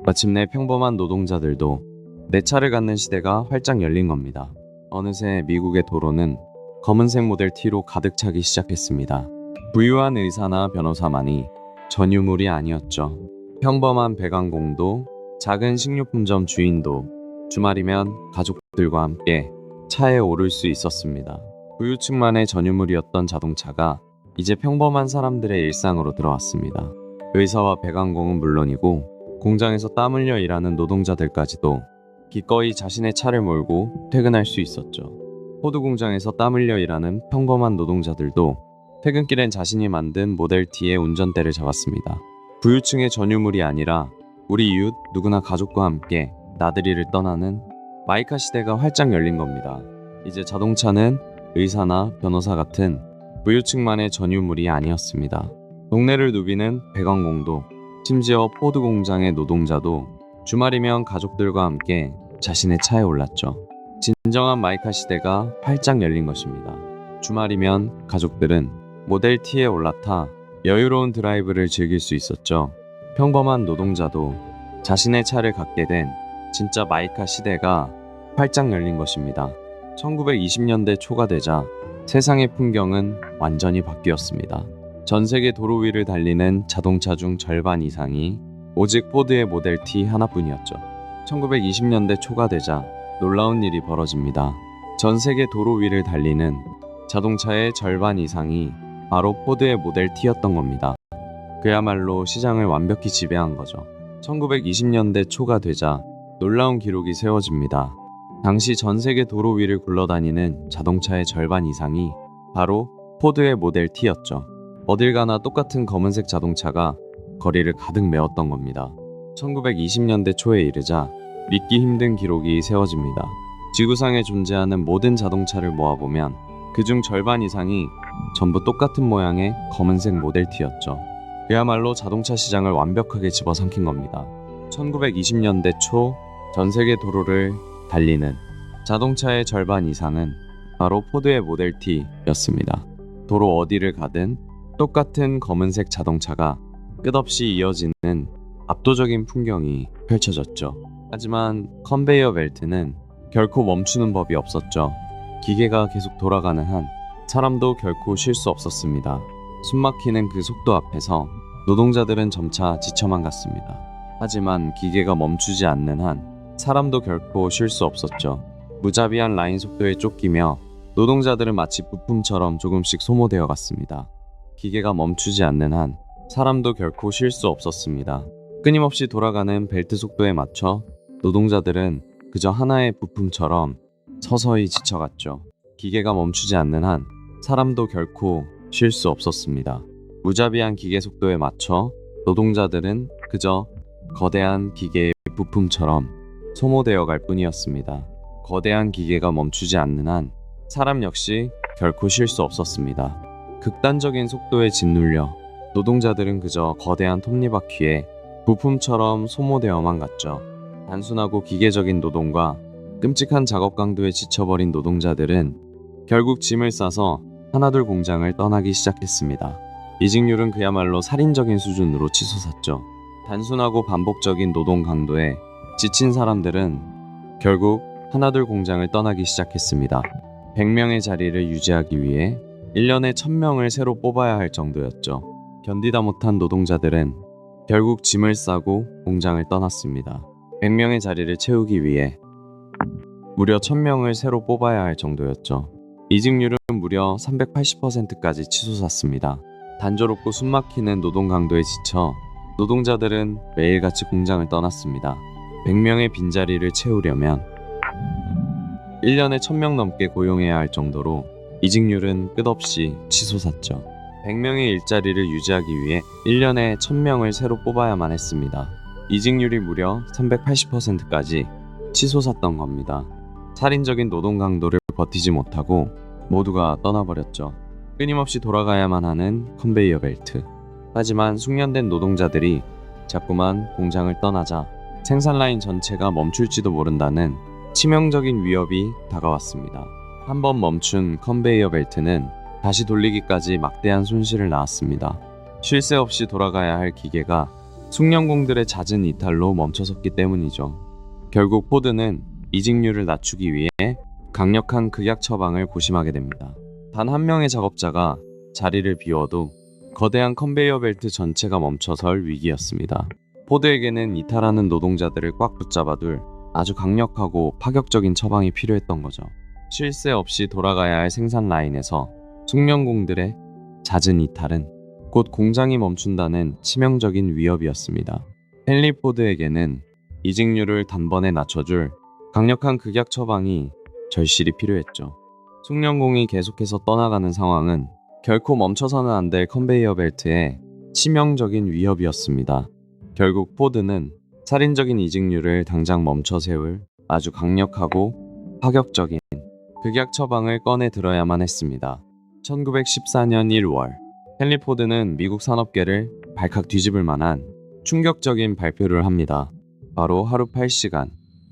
마침내 평범한 노동자들도 내 차를 갖는 시대가 활짝 열린 겁니다. 어느새 미국의 도로는 검은색 모델 T로 가득 차기 시작했습니다. 부유한 의사나 변호사만이 전유물이 아니었죠. 평범한 배관공도, 작은 식료품점 주인도 주말이면 가족들과 함께 차에 오를 수 있었습니다. 부유층만의 전유물이었던 자동차가 이제 평범한 사람들의 일상으로 들어왔습니다. 의사와 배관공은 물론이고 공장에서 땀 흘려 일하는 노동자들까지도 기꺼이 자신의 차를 몰고 퇴근할 수 있었죠. 포드 공장에서 땀 흘려 일하는 평범한 노동자들도 퇴근길엔 자신이 만든 모델 T의 운전대를 잡았습니다. 부유층의 전유물이 아니라 우리 이웃 누구나 가족과 함께 나들이를 떠나는 마이카 시대가 활짝 열린 겁니다. 이제 자동차는 의사나 변호사 같은 부유층만의 전유물이 아니었습니다. 동네를 누비는 배관공도, 심지어 포드 공장의 노동자도 주말이면 가족들과 함께 자신의 차에 올랐죠. 진정한 마이카 시대가 활짝 열린 것입니다. 주말이면 가족들은 모델 T에 올라타 여유로운 드라이브를 즐길 수 있었죠. 평범한 노동자도 자신의 차를 갖게 된 진짜 마이카 시대가 활짝 열린 것입니다. 1920년대 초가 되자 세상의 풍경은 완전히 바뀌었습니다. 전 세계 도로 위를 달리는 자동차 중 절반 이상이 오직 포드의 모델 T 하나뿐이었죠. 1920년대 초가 되자 놀라운 일이 벌어집니다. 전 세계 도로 위를 달리는 자동차의 절반 이상이 바로 포드의 모델 T였던 겁니다. 그야말로 시장을 완벽히 지배한 거죠. 1920년대 초가 되자 놀라운 기록이 세워집니다. 당시 전 세계 도로 위를 굴러다니는 자동차의 절반 이상이 바로 포드의 모델 T였죠. 어딜 가나 똑같은 검은색 자동차가 거리를 가득 메웠던 겁니다. 1920년대 초에 이르자 믿기 힘든 기록이 세워집니다. 지구상에 존재하는 모든 자동차를 모아보면 그중 절반 이상이 전부 똑같은 모양의 검은색 모델 T였죠. 그야말로 자동차 시장을 완벽하게 집어삼킨 겁니다. 1920년대 초 전 세계 도로를 달리는 자동차의 절반 이상은 바로 포드의 모델 T였습니다. 도로 어디를 가든 똑같은 검은색 자동차가 끝없이 이어지는 압도적인 풍경이 펼쳐졌죠. 하지만 컨베이어 벨트는 결코 멈추는 법이 없었죠. 기계가 계속 돌아가는 한 사람도 결코 쉴 수 없었습니다. 숨막히는 그 속도 앞에서 노동자들은 점차 지쳐만 갔습니다. 하지만 기계가 멈추지 않는 한 사람도 결코 쉴 수 없었죠. 무자비한 라인 속도에 쫓기며 노동자들은 마치 부품처럼 조금씩 소모되어 갔습니다. 기계가 멈추지 않는 한 사람도 결코 쉴 수 없었습니다. 끊임없이 돌아가는 벨트 속도에 맞춰 노동자들은 그저 하나의 부품처럼 서서히 지쳐갔죠. 기계가 멈추지 않는 한 사람도 결코 쉴 수 없었습니다. 무자비한 기계 속도에 맞춰 노동자들은 그저 거대한 기계의 부품처럼 소모되어 갈 뿐이었습니다. 거대한 기계가 멈추지 않는 한 사람 역시 결코 쉴 수 없었습니다. 극단적인 속도에 짓눌려 노동자들은 그저 거대한 톱니바퀴에 부품처럼 소모되어만 갔죠. 단순하고 기계적인 노동과 끔찍한 작업 강도에 지쳐버린 노동자들은 결국 짐을 싸서 하나둘 공장을 떠나기 시작했습니다. 이직률은 그야말로 살인적인 수준으로 치솟았죠. 단순하고 반복적인 노동 강도에 지친 사람들은 결국 하나둘 공장을 떠나기 시작했습니다. 100명의 자리를 유지하기 위해 1년에 1000명을 새로 뽑아야 할 정도였죠. 견디다 못한 노동자들은 결국 짐을 싸고 공장을 떠났습니다. 100명의 자리를 채우기 위해 무려 1000명을 새로 뽑아야 할 정도였죠. 이직률은 무려 380%까지 치솟았습니다. 단조롭고 숨막히는 노동 강도에 지쳐 노동자들은 매일같이 공장을 떠났습니다. 100명의 빈자리를 채우려면 1년에 1000명 넘게 고용해야 할 정도로 이직률은 끝없이 치솟았죠. 100명의 일자리를 유지하기 위해 1년에 1000명을 새로 뽑아야만 했습니다. 이직률이 무려 380%까지 치솟았던 겁니다. 살인적인 노동 강도를 버티지 못하고 모두가 떠나버렸죠. 끊임없이 돌아가야만 하는 컨베이어 벨트. 하지만 숙련된 노동자들이 자꾸만 공장을 떠나자 생산 라인 전체가 멈출지도 모른다는 치명적인 위협이 다가왔습니다. 한번 멈춘 컨베이어 벨트는 다시 돌리기까지 막대한 손실을 낳았습니다. 쉴 새 없이 돌아가야 할 기계가 숙련공들의 잦은 이탈로 멈춰섰기 때문이죠. 결국 포드는 이직률을 낮추기 위해 강력한 극약 처방을 고심하게 됩니다. 단 한 명의 작업자가 자리를 비워도 거대한 컨베이어 벨트 전체가 멈춰설 위기였습니다. 포드에게는 이탈하는 노동자들을 꽉 붙잡아둘 아주 강력하고 파격적인 처방이 필요했던 거죠. 쉴 새 없이 돌아가야 할 생산 라인에서 숙련공들의 잦은 이탈은 곧 공장이 멈춘다는 치명적인 위협이었습니다. 헨리 포드에게는 이직률을 단번에 낮춰줄 강력한 극약 처방이 절실히 필요했죠. 숙련공이 계속해서 떠나가는 상황은 결코 멈춰서는 안 될 컨베이어 벨트의 치명적인 위협이었습니다. 결국 포드는 살인적인 이직률을 당장 멈춰 세울 아주 강력하고 파격적인 극약 처방을 꺼내 들어야만 했습니다. 1914년 1월, 헨리 포드는 미국 산업계를 발칵 뒤집을 만한 충격적인 발표를 합니다. 바로 하루 8시간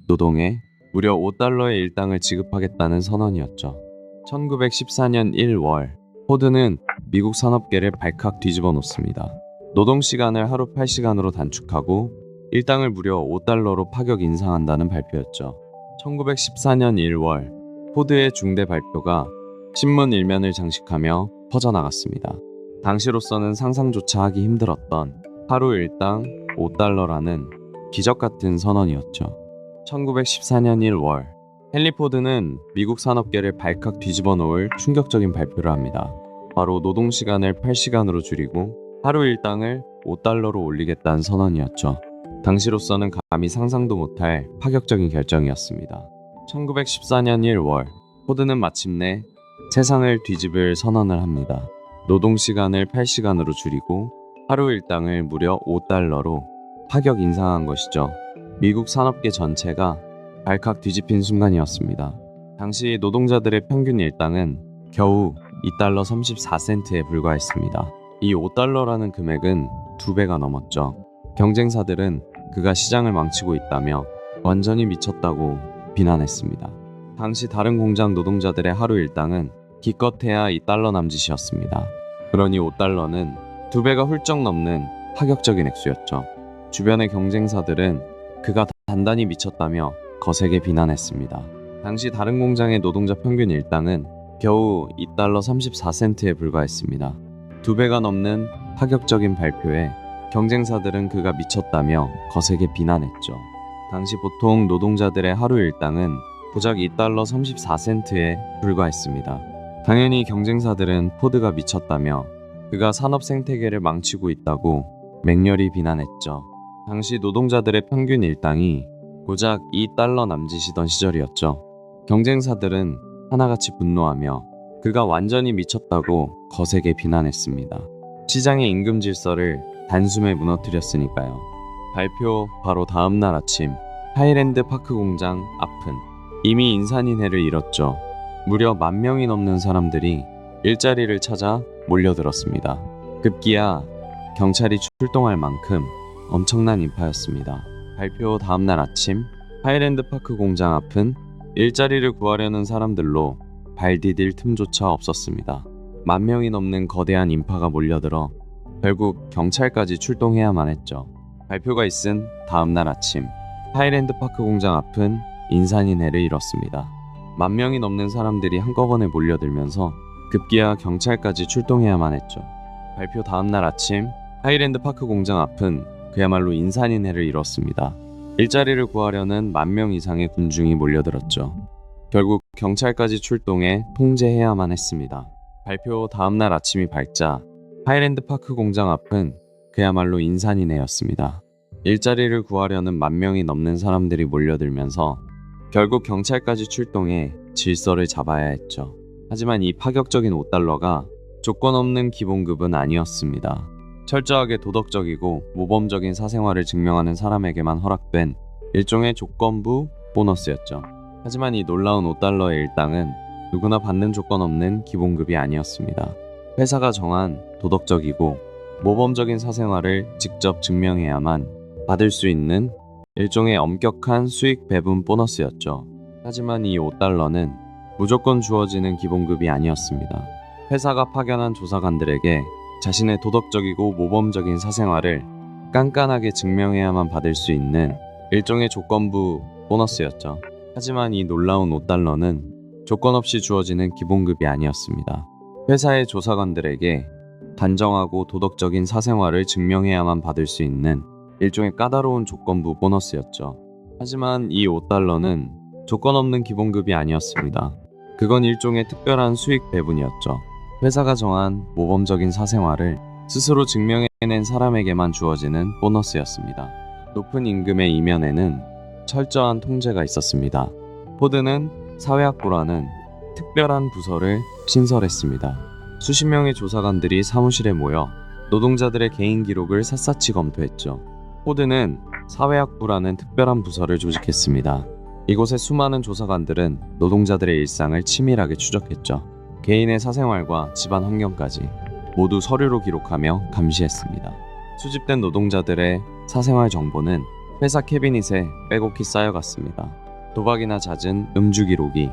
노동에 무려 $5의 일당을 지급하겠다는 선언이었죠. 1914년 1월, 포드는 미국 산업계를 발칵 뒤집어 놓습니다. 노동시간을 하루 8시간으로 단축하고 일당을 무려 $5로 파격 인상한다는 발표였죠. 1914년 1월, 포드의 중대 발표가 신문 일면을 장식하며 퍼져나갔습니다. 당시로서는 상상조차 하기 힘들었던 하루 일당 $5라는 기적같은 선언이었죠. 1914년 1월, 헨리 포드는 미국 산업계를 발칵 뒤집어 놓을 충격적인 발표를 합니다. 바로 노동시간을 8시간으로 줄이고 하루 일당을 $5로 올리겠다는 선언이었죠. 당시로서는 감히 상상도 못할 파격적인 결정이었습니다. 1914년 1월, 포드는 마침내 세상을 뒤집을 선언을 합니다. 노동시간을 8시간으로 줄이고 하루 일당을 무려 $5로 파격 인상한 것이죠. 미국 산업계 전체가 발칵 뒤집힌 순간이었습니다. 당시 노동자들의 평균 일당은 겨우 $2.34에 불과했습니다. 이 $5라는 금액은 2배가 넘었죠. 경쟁사들은 그가 시장을 망치고 있다며 완전히 미쳤다고 비난했습니다. 당시 다른 공장 노동자들의 하루 일당은 기껏해야 $2 남짓이었습니다. 그러니 $5는 2배가 훌쩍 넘는 파격적인 액수였죠. 주변의 경쟁사들은 그가 단단히 미쳤다며 거세게 비난했습니다. 당시 다른 공장의 노동자 평균 일당은 겨우 $2.34에 불과했습니다. 2배가 넘는 파격적인 발표에 경쟁사들은 그가 미쳤다며 거세게 비난했죠. 당시 보통 노동자들의 하루 일당은 고작 $2.34에 불과했습니다. 당연히 경쟁사들은 포드가 미쳤다며 그가 산업 생태계를 망치고 있다고 맹렬히 비난했죠. 당시 노동자들의 평균 일당이 고작 $2 남짓이던 시절이었죠. 경쟁사들은 하나같이 분노하며 그가 완전히 미쳤다고 거세게 비난했습니다. 시장의 임금 질서를 단숨에 무너뜨렸으니까요. 발표 바로 다음 날 아침, 하이랜드 파크 공장 앞은 이미 인산인해를 잃었죠. 무려 10,000명이 넘는 사람들이 일자리를 찾아 몰려들었습니다. 급기야 경찰이 출동할 만큼 엄청난 인파였습니다. 발표 다음날 아침, 하이랜드 파크 공장 앞은 일자리를 구하려는 사람들로 발 디딜 틈조차 없었습니다. 10,000명이 넘는 거대한 인파가 몰려들어 결국 경찰까지 출동해야만 했죠. 발표가 있은 다음날 아침, 하이랜드 파크 공장 앞은 인산인해를 잃었습니다. 10,000명이 넘는 사람들이 한꺼번에 몰려들면서 급기야 경찰까지 출동해야만 했죠. 발표 다음날 아침, 하이랜드 파크 공장 앞은 그야말로 인산인해를 잃었습니다. 일자리를 구하려는 10,000명 이상의 군중이 몰려들었죠. 결국 경찰까지 출동해 통제해야만 했습니다. 발표 다음날 아침이 밝자 하이랜드 파크 공장 앞은 그야말로 인산인해였습니다. 일자리를 구하려는 10,000명이 넘는 사람들이 몰려들면서 결국 경찰까지 출동해 질서를 잡아야 했죠. 하지만 이 파격적인 $5가 조건 없는 기본급은 아니었습니다. 철저하게 도덕적이고 모범적인 사생활을 증명하는 사람에게만 허락된 일종의 조건부 보너스였죠. 하지만 이 놀라운 $5의 일당은 누구나 받는 조건 없는 기본급이 아니었습니다. 회사가 정한 도덕적이고 모범적인 사생활을 직접 증명해야만 받을 수 있는 일종의 엄격한 수익 배분 보너스였죠. 하지만 이 $5는 무조건 주어지는 기본급이 아니었습니다. 회사가 파견한 조사관들에게 자신의 도덕적이고 모범적인 사생활을 깐깐하게 증명해야만 받을 수 있는 일종의 조건부 보너스였죠. 하지만 이 놀라운 5달러는 조건 없이 주어지는 기본급이 아니었습니다. 회사의 조사관들에게 단정하고 도덕적인 사생활을 증명해야만 받을 수 있는 일종의 까다로운 조건부 보너스였죠. 하지만 이 5달러는 조건 없는 기본급이 아니었습니다. 그건 일종의 특별한 수익 배분이었죠. 회사가 정한 모범적인 사생활을 스스로 증명해낸 사람에게만 주어지는 보너스였습니다. 높은 임금의 이면에는 철저한 통제가 있었습니다. 포드는 사회학부라는 특별한 부서를 신설했습니다. 수십 명의 조사관들이 사무실에 모여 노동자들의 개인 기록을 샅샅이 검토했죠. 포드는 사회학부라는 특별한 부서를 조직했습니다. 이곳의 수많은 조사관들은 노동자들의 일상을 치밀하게 추적했죠. 개인의 사생활과 집안 환경까지 모두 서류로 기록하며 감시했습니다. 수집된 노동자들의 사생활 정보는 회사 캐비닛에 빼곡히 쌓여갔습니다. 도박이나 잦은 음주 기록이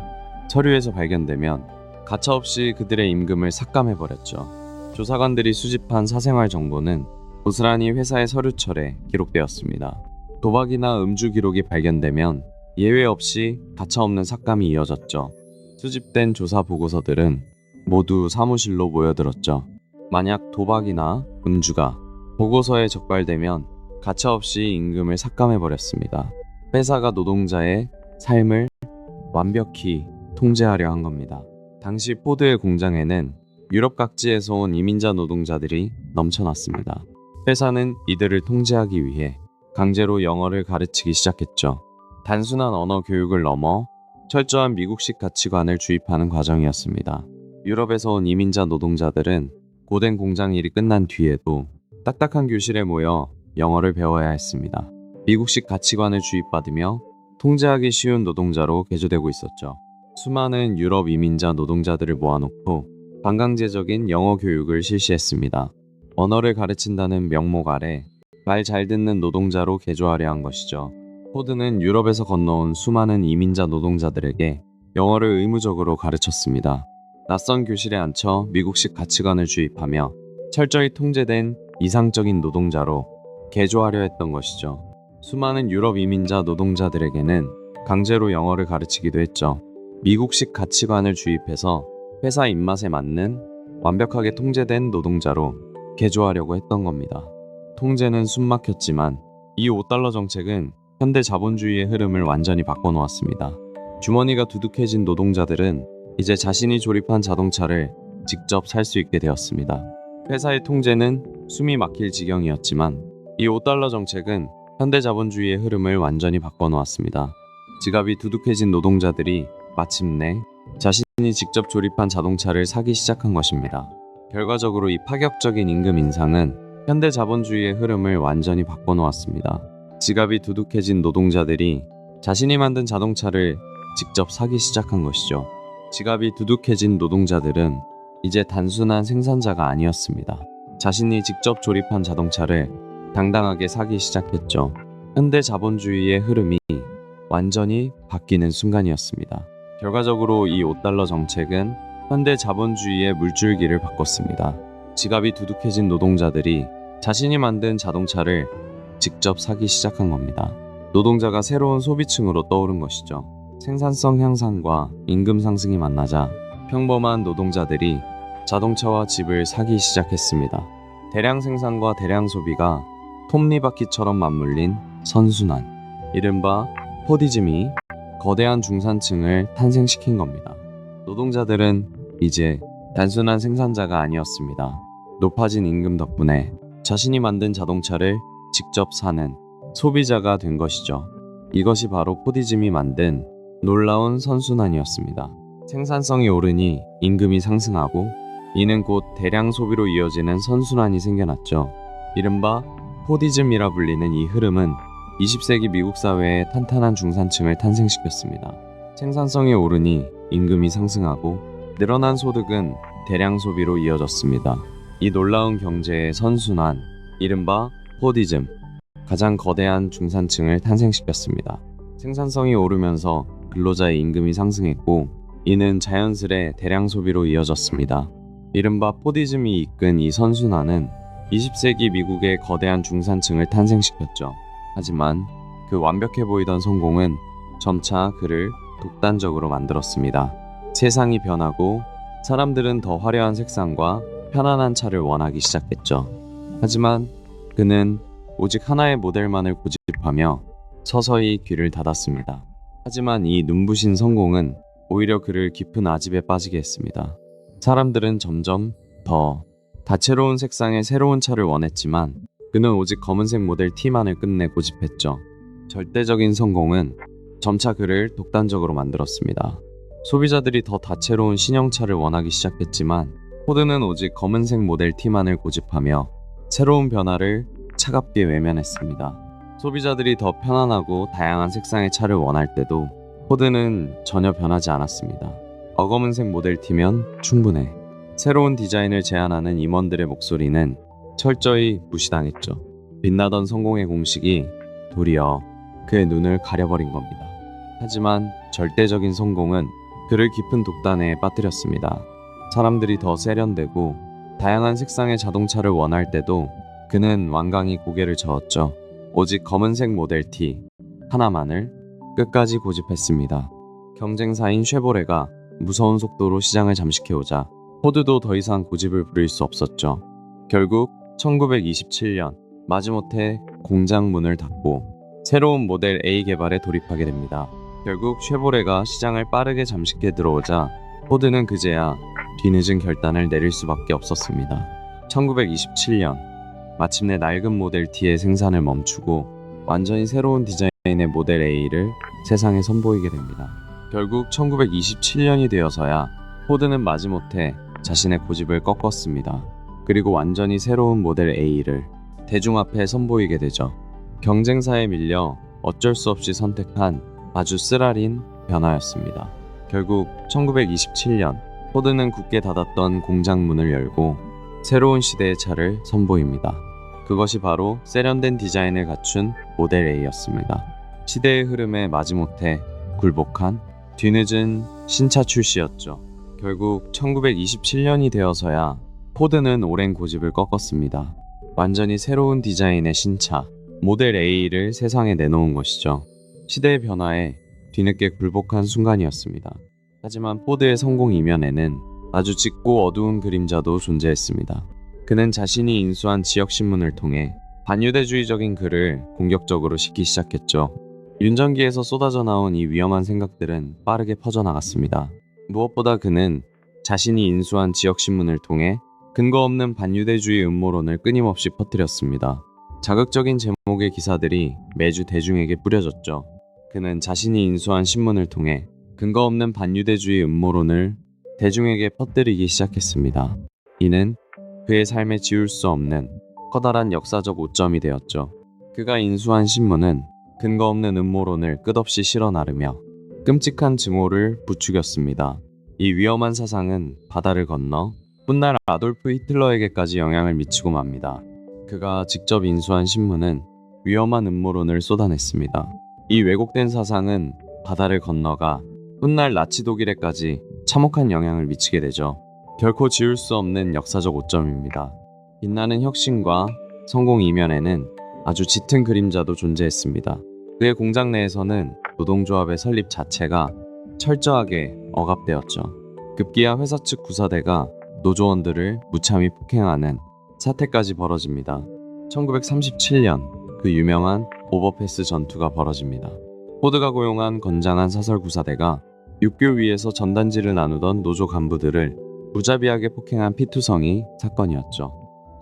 서류에서 발견되면 가차없이 그들의 임금을 삭감해버렸죠. 조사관들이 수집한 사생활 정보는 고스란히 회사의 서류철에 기록되었습니다. 도박이나 음주 기록이 발견되면 예외 없이 가차없는 삭감이 이어졌죠. 수집된 조사 보고서들은 모두 사무실로 모여들었죠. 만약 도박이나 음주가 보고서에 적발되면 가차없이 임금을 삭감해버렸습니다. 회사가 노동자의 삶을 완벽히 통제하려 한 겁니다. 당시 포드의 공장에는 유럽 각지에서 온 이민자 노동자들이 넘쳐났습니다. 회사는 이들을 통제하기 위해 강제로 영어를 가르치기 시작했죠. 단순한 언어 교육을 넘어 철저한 미국식 가치관을 주입하는 과정이었습니다. 유럽에서 온 이민자 노동자들은 고된 공장 일이 끝난 뒤에도 딱딱한 교실에 모여 영어를 배워야 했습니다. 미국식 가치관을 주입받으며 통제하기 쉬운 노동자로 개조되고 있었죠. 수많은 유럽 이민자 노동자들을 모아놓고 반강제적인 영어 교육을 실시했습니다. 언어를 가르친다는 명목 아래 말 잘 듣는 노동자로 개조하려 한 것이죠. 포드는 유럽에서 건너온 수많은 이민자 노동자들에게 영어를 의무적으로 가르쳤습니다. 낯선 교실에 앉혀 미국식 가치관을 주입하며 철저히 통제된 이상적인 노동자로 개조하려 했던 것이죠. 수많은 유럽 이민자 노동자들에게는 강제로 영어를 가르치기도 했죠. 미국식 가치관을 주입해서 회사 입맛에 맞는 완벽하게 통제된 노동자로 개조하려고 했던 겁니다. 통제는 숨막혔지만 이 5달러 정책은 현대 자본주의의 흐름을 완전히 바꿔놓았습니다. 주머니가 두둑해진 노동자들은 이제 자신이 조립한 자동차를 직접 살 수 있게 되었습니다. 회사의 통제는 숨이 막힐 지경이었지만 이 5달러 정책은 현대 자본주의의 흐름을 완전히 바꿔놓았습니다. 지갑이 두둑해진 노동자들이 마침내 자신이 직접 조립한 자동차를 사기 시작한 것입니다. 결과적으로 이 파격적인 임금 인상은 현대 자본주의의 흐름을 완전히 바꿔놓았습니다. 지갑이 두둑해진 노동자들이 자신이 만든 자동차를 직접 사기 시작한 것이죠. 지갑이 두둑해진 노동자들은 이제 단순한 생산자가 아니었습니다. 자신이 직접 조립한 자동차를 당당하게 사기 시작했죠. 현대 자본주의의 흐름이 완전히 바뀌는 순간이었습니다. 결과적으로 이 5달러 정책은 현대 자본주의의 물줄기를 바꿨습니다. 지갑이 두둑해진 노동자들이 자신이 만든 자동차를 직접 사기 시작한 겁니다. 노동자가 새로운 소비층으로 떠오른 것이죠. 생산성 향상과 임금 상승이 만나자 평범한 노동자들이 자동차와 집을 사기 시작했습니다. 대량 생산과 대량 소비가 톱니바퀴처럼 맞물린 선순환, 이른바 포디즘이 거대한 중산층을 탄생시킨 겁니다. 노동자들은 이제 단순한 생산자가 아니었습니다. 높아진 임금 덕분에 자신이 만든 자동차를 직접 사는 소비자가 된 것이죠. 이것이 바로 포디즘이 만든 놀라운 선순환이었습니다. 생산성이 오르니 임금이 상승하고 이는 곧 대량 소비로 이어지는 선순환이 생겨났죠. 이른바 포디즘이라 불리는 이 흐름은 20세기 미국 사회에 탄탄한 중산층을 탄생시켰습니다. 생산성이 오르니 임금이 상승하고 늘어난 소득은 대량 소비로 이어졌습니다. 이 놀라운 경제의 선순환, 이른바 포디즘, 가장 거대한 중산층을 탄생시켰습니다. 생산성이 오르면서 근로자의 임금이 상승했고 이는 자연스레 대량 소비로 이어졌습니다. 이른바 포디즘이 이끈 이 선순환은 20세기 미국의 거대한 중산층을 탄생시켰죠. 하지만 그 완벽해 보이던 성공은 점차 그를 독단적으로 만들었습니다. 세상이 변하고 사람들은 더 화려한 색상과 편안한 차를 원하기 시작했죠. 하지만 그는 오직 하나의 모델만을 고집하며 서서히 귀를 닫았습니다. 하지만 이 눈부신 성공은 오히려 그를 깊은 아집에 빠지게 했습니다. 사람들은 점점 더 다채로운 색상의 새로운 차를 원했지만 그는 오직 검은색 모델 T만을 끝내 고집했죠. 절대적인 성공은 점차 그를 독단적으로 만들었습니다. 소비자들이 더 다채로운 신형차를 원하기 시작했지만 포드는 오직 검은색 모델 T만을 고집하며 새로운 변화를 차갑게 외면했습니다. 소비자들이 더 편안하고 다양한 색상의 차를 원할 때도 포드는 전혀 변하지 않았습니다. 어검은색 모델 T면 충분해. 새로운 디자인을 제안하는 임원들의 목소리는 철저히 무시당했죠. 빛나던 성공의 공식이 도리어 그의 눈을 가려버린 겁니다. 하지만 절대적인 성공은 그를 깊은 독단에 빠뜨렸습니다. 사람들이 더 세련되고 다양한 색상의 자동차를 원할 때도 그는 완강히 고개를 저었죠. 오직 검은색 모델 T 하나만을 끝까지 고집했습니다. 경쟁사인 쉐보레가 무서운 속도로 시장을 잠식해오자 포드도 더 이상 고집을 부릴 수 없었죠. 결국 1927년 마지못해 공장 문을 닫고 새로운 모델 A 개발에 돌입하게 됩니다. 결국 쉐보레가 시장을 빠르게 잠식해 들어오자 포드는 그제야 뒤늦은 결단을 내릴 수밖에 없었습니다. 1927년 마침내 낡은 모델 T의 생산을 멈추고 완전히 새로운 디자인의 모델 A를 세상에 선보이게 됩니다. 결국 1927년이 되어서야 포드는 마지못해 자신의 고집을 꺾었습니다. 그리고 완전히 새로운 모델 A를 대중 앞에 선보이게 되죠. 경쟁사에 밀려 어쩔 수 없이 선택한 아주 쓰라린 변화였습니다. 결국 1927년 포드는 굳게 닫았던 공장 문을 열고 새로운 시대의 차를 선보입니다. 그것이 바로 세련된 디자인을 갖춘 모델 A였습니다. 시대의 흐름에 마지못해 굴복한 뒤늦은 신차 출시였죠. 결국 1927년이 되어서야 포드는 오랜 고집을 꺾었습니다. 완전히 새로운 디자인의 신차 모델 A를 세상에 내놓은 것이죠. 시대의 변화에 뒤늦게 굴복한 순간이었습니다. 하지만 포드의 성공 이면에는 아주 짙고 어두운 그림자도 존재했습니다. 그는 자신이 인수한 지역신문을 통해 반유대주의적인 글을 공격적으로 싣기 시작했죠. 윤전기에서 쏟아져 나온 이 위험한 생각들은 빠르게 퍼져나갔습니다. 무엇보다 그는 자신이 인수한 지역신문을 통해 근거 없는 반유대주의 음모론을 끊임없이 퍼뜨렸습니다. 자극적인 제목의 기사들이 매주 대중에게 뿌려졌죠. 그는 자신이 인수한 신문을 통해 근거 없는 반유대주의 음모론을 대중에게 퍼뜨리기 시작했습니다. 이는 그의 삶에 지울 수 없는 커다란 역사적 오점이 되었죠. 그가 인수한 신문은 근거 없는 음모론을 끝없이 실어 나르며 끔찍한 증오를 부추겼습니다. 이 위험한 사상은 바다를 건너 훗날 아돌프 히틀러에게까지 영향을 미치고 맙니다. 그가 직접 인수한 신문은 위험한 음모론을 쏟아냈습니다. 이 왜곡된 사상은 바다를 건너가 훗날 나치 독일에까지 참혹한 영향을 미치게 되죠. 결코 지울 수 없는 역사적 오점입니다. 빛나는 혁신과 성공 이면에는 아주 짙은 그림자도 존재했습니다. 그의 공장 내에서는 노동조합의 설립 자체가 철저하게 억압되었죠. 급기야 회사 측 구사대가 노조원들을 무참히 폭행하는 사태까지 벌어집니다. 1937년 그 유명한 오버패스 전투가 벌어집니다. 포드가 고용한 건장한 사설 구사대가 육교 위에서 전단지를 나누던 노조 간부들을 무자비하게 폭행한 피투성이 사건이었죠.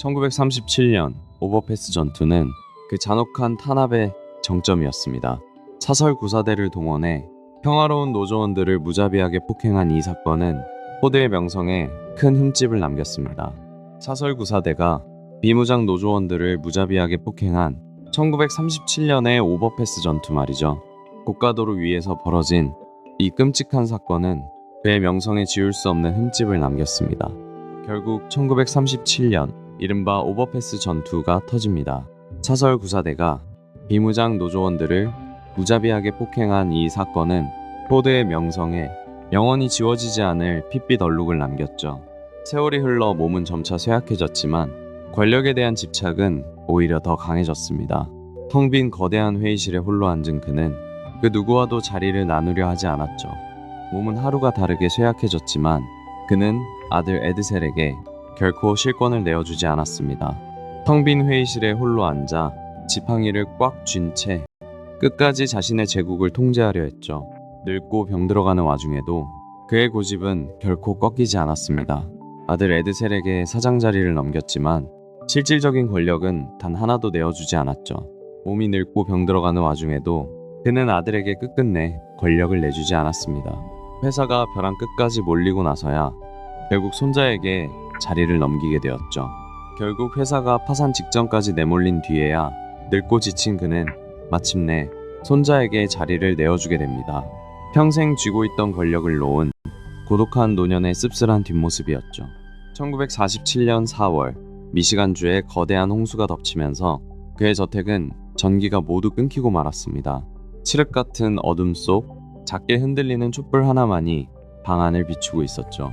1937년 오버패스 전투는 그 잔혹한 탄압의 정점이었습니다. 사설 구사대를 동원해 평화로운 노조원들을 무자비하게 폭행한 이 사건은 포드의 명성에 큰 흠집을 남겼습니다. 사설 구사대가 비무장 노조원들을 무자비하게 폭행한 1937년의 오버패스 전투 말이죠. 고가도로 위에서 벌어진 이 끔찍한 사건은 그의 명성에 지울 수 없는 흠집을 남겼습니다. 결국 1937년 이른바 오버패스 전투가 터집니다. 사설 구사대가 비무장 노조원들을 무자비하게 폭행한 이 사건은 포드의 명성에 영원히 지워지지 않을 핏빛 얼룩을 남겼죠. 세월이 흘러 몸은 점차 쇠약해졌지만 권력에 대한 집착은 오히려 더 강해졌습니다. 텅 빈 거대한 회의실에 홀로 앉은 그는 그 누구와도 자리를 나누려 하지 않았죠. 몸은 하루가 다르게 쇠약해졌지만 그는 아들 에드셀에게 결코 실권을 내어주지 않았습니다. 텅 빈 회의실에 홀로 앉아 지팡이를 꽉 쥔 채 끝까지 자신의 제국을 통제하려 했죠. 늙고 병들어가는 와중에도 그의 고집은 결코 꺾이지 않았습니다. 아들 에드셀에게 사장 자리를 넘겼지만 실질적인 권력은 단 하나도 내어주지 않았죠. 몸이 늙고 병들어가는 와중에도 그는 아들에게 끝끝내 권력을 내주지 않았습니다. 회사가 벼랑 끝까지 몰리고 나서야 결국 손자에게 자리를 넘기게 되었죠. 결국 회사가 파산 직전까지 내몰린 뒤에야 늙고 지친 그는 마침내 손자에게 자리를 내어주게 됩니다. 평생 쥐고 있던 권력을 놓은 고독한 노년의 씁쓸한 뒷모습이었죠. 1947년 4월 미시간주에 거대한 홍수가 덮치면서 그의 저택은 전기가 모두 끊기고 말았습니다. 칠흑 같은 어둠 속 작게 흔들리는 촛불 하나만이 방 안을 비추고 있었죠.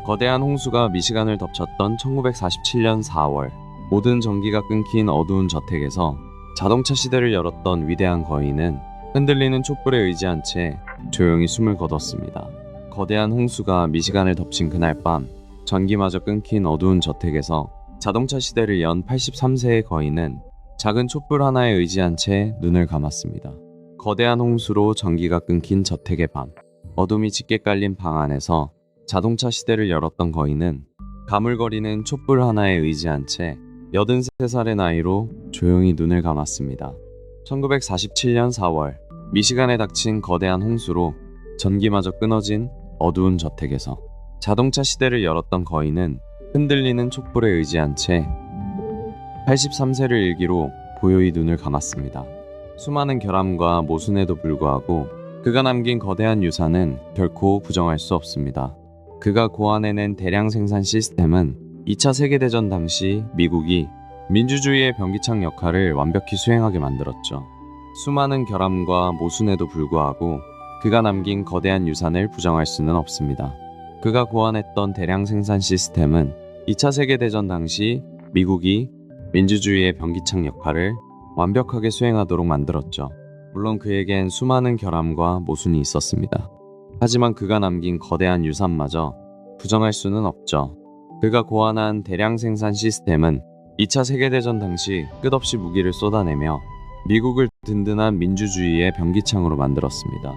거대한 홍수가 미시간을 덮쳤던 1947년 4월 모든 전기가 끊긴 어두운 저택에서 자동차 시대를 열었던 위대한 거인은 흔들리는 촛불에 의지한 채 조용히 숨을 거뒀습니다. 거대한 홍수가 미시간을 덮친 그날 밤 전기마저 끊긴 어두운 저택에서 자동차 시대를 연 83세의 거인은 작은 촛불 하나에 의지한 채 눈을 감았습니다. 거대한 홍수로 전기가 끊긴 저택의 밤, 어둠이 짙게 깔린 방 안에서 자동차 시대를 열었던 거인은 가물거리는 촛불 하나에 의지한 채 83살의 나이로 조용히 눈을 감았습니다. 1947년 4월 미시간에 닥친 거대한 홍수로 전기마저 끊어진 어두운 저택에서 자동차 시대를 열었던 거인은 흔들리는 촛불에 의지한 채 83세를 일기로 고요히 눈을 감았습니다. 수많은 결함과 모순에도 불구하고 그가 남긴 거대한 유산은 결코 부정할 수 없습니다. 그가 고안해낸 대량 생산 시스템은 2차 세계대전 당시 미국이 민주주의의 변기창 역할을 완벽히 수행하게 만들었죠. 수많은 결함과 모순에도 불구하고 그가 남긴 거대한 유산을 부정할 수는 없습니다. 그가 고안했던 대량 생산 시스템은 2차 세계대전 당시 미국이 민주주의의 변기창 역할을 완벽하게 수행하도록 만들었죠. 물론 그에겐 수많은 결함과 모순이 있었습니다. 하지만 그가 남긴 거대한 유산마저 부정할 수는 없죠. 그가 고안한 대량 생산 시스템은 2차 세계대전 당시 끝없이 무기를 쏟아내며 미국을 든든한 민주주의의 변기창으로 만들었습니다.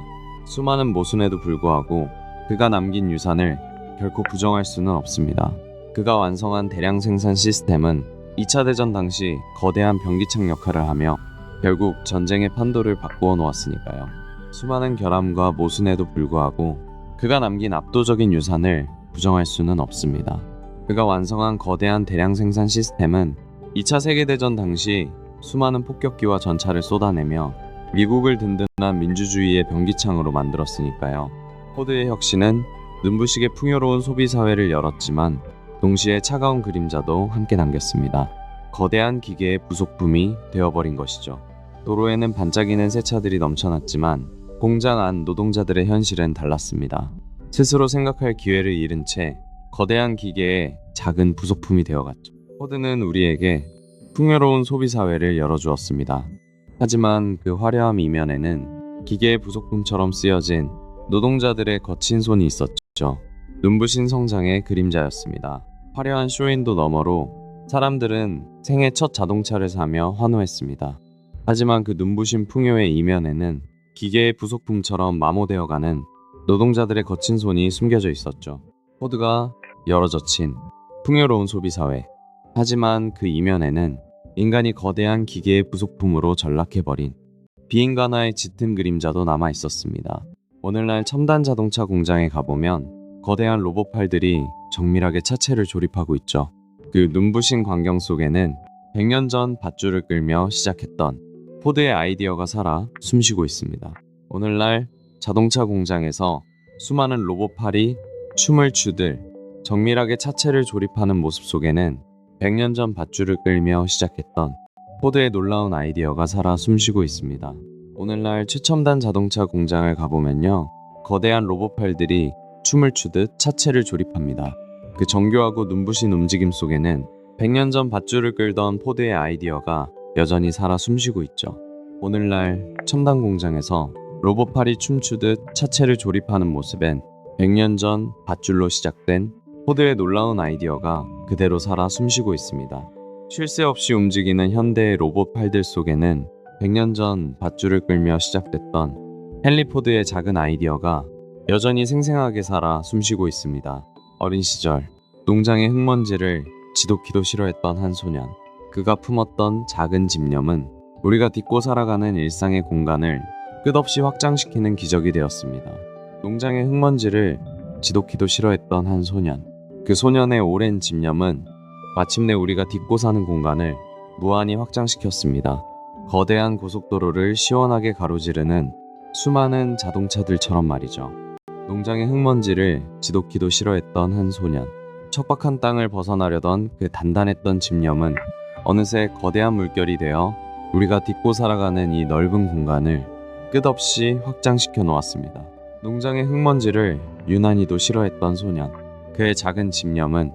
수많은 모순에도 불구하고 그가 남긴 유산을 결코 부정할 수는 없습니다. 그가 완성한 대량 생산 시스템은 2차 대전 당시 거대한 변기창 역할을 하며 결국 전쟁의 판도를 바꾸어 놓았으니까요. 수많은 결함과 모순에도 불구하고 그가 남긴 압도적인 유산을 부정할 수는 없습니다. 그가 완성한 거대한 대량 생산 시스템은 2차 세계대전 당시 수많은 폭격기와 전차를 쏟아내며 미국을 든든한 민주주의의 변기창으로 만들었으니까요. 포드의 혁신은 눈부시게 풍요로운 소비사회를 열었지만 동시에 차가운 그림자도 함께 남겼습니다. 거대한 기계의 부속품이 되어버린 것이죠. 도로에는 반짝이는 새 차들이 넘쳐났지만 공장 안 노동자들의 현실은 달랐습니다. 스스로 생각할 기회를 잃은 채 거대한 기계의 작은 부속품이 되어갔죠. 포드는 우리에게 풍요로운 소비사회를 열어주었습니다. 하지만 그 화려함 이면에는 기계의 부속품처럼 쓰여진 노동자들의 거친 손이 있었죠. 눈부신 성장의 그림자였습니다. 화려한 쇼윈도 너머로 사람들은 생애 첫 자동차를 사며 환호했습니다. 하지만 그 눈부신 풍요의 이면에는 기계의 부속품처럼 마모되어가는 노동자들의 거친 손이 숨겨져 있었죠. 포드가 열어젖힌 풍요로운 소비사회. 하지만 그 이면에는 인간이 거대한 기계의 부속품으로 전락해버린 비인간화의 짙은 그림자도 남아 있었습니다. 오늘날 첨단 자동차 공장에 가보면 거대한 로봇팔들이 정밀하게 차체를 조립하고 있죠. 그 눈부신 광경 속에는 100년 전 밧줄을 끌며 시작했던 포드의 아이디어가 살아 숨쉬고 있습니다. 오늘날 자동차 공장에서 수많은 로봇팔이 춤을 추듯 정밀하게 차체를 조립하는 모습 속에는 100년 전 밧줄을 끌며 시작했던 포드의 놀라운 아이디어가 살아 숨쉬고 있습니다. 오늘날 최첨단 자동차 공장을 가보면요. 거대한 로봇팔들이 춤을 추듯 차체를 조립합니다. 그 정교하고 눈부신 움직임 속에는 100년 전 밧줄을 끌던 포드의 아이디어가 여전히 살아 숨쉬고 있죠. 오늘날 첨단 공장에서 로봇팔이 춤추듯 차체를 조립하는 모습엔 100년 전 밧줄로 시작된 포드의 놀라운 아이디어가 그대로 살아 숨쉬고 있습니다. 쉴 새 없이 움직이는 현대의 로봇팔들 속에는 100년 전 밧줄을 끌며 시작됐던 헨리 포드의 작은 아이디어가 여전히 생생하게 살아 숨쉬고 있습니다. 어린 시절 농장의 흙먼지를 지독히도 싫어했던 한 소년. 그가 품었던 작은 집념은 우리가 딛고 살아가는 일상의 공간을 끝없이 확장시키는 기적이 되었습니다. 농장의 흙먼지를 지독히도 싫어했던 한 소년. 그 소년의 오랜 집념은 마침내 우리가 딛고 사는 공간을 무한히 확장시켰습니다. 거대한 고속도로를 시원하게 가로지르는 수많은 자동차들처럼 말이죠. 농장의 흙먼지를 지독히도 싫어했던 한 소년. 척박한 땅을 벗어나려던 그 단단했던 집념은 어느새 거대한 물결이 되어 우리가 딛고 살아가는 이 넓은 공간을 끝없이 확장시켜 놓았습니다. 농장의 흙먼지를 유난히도 싫어했던 소년. 그의 작은 집념은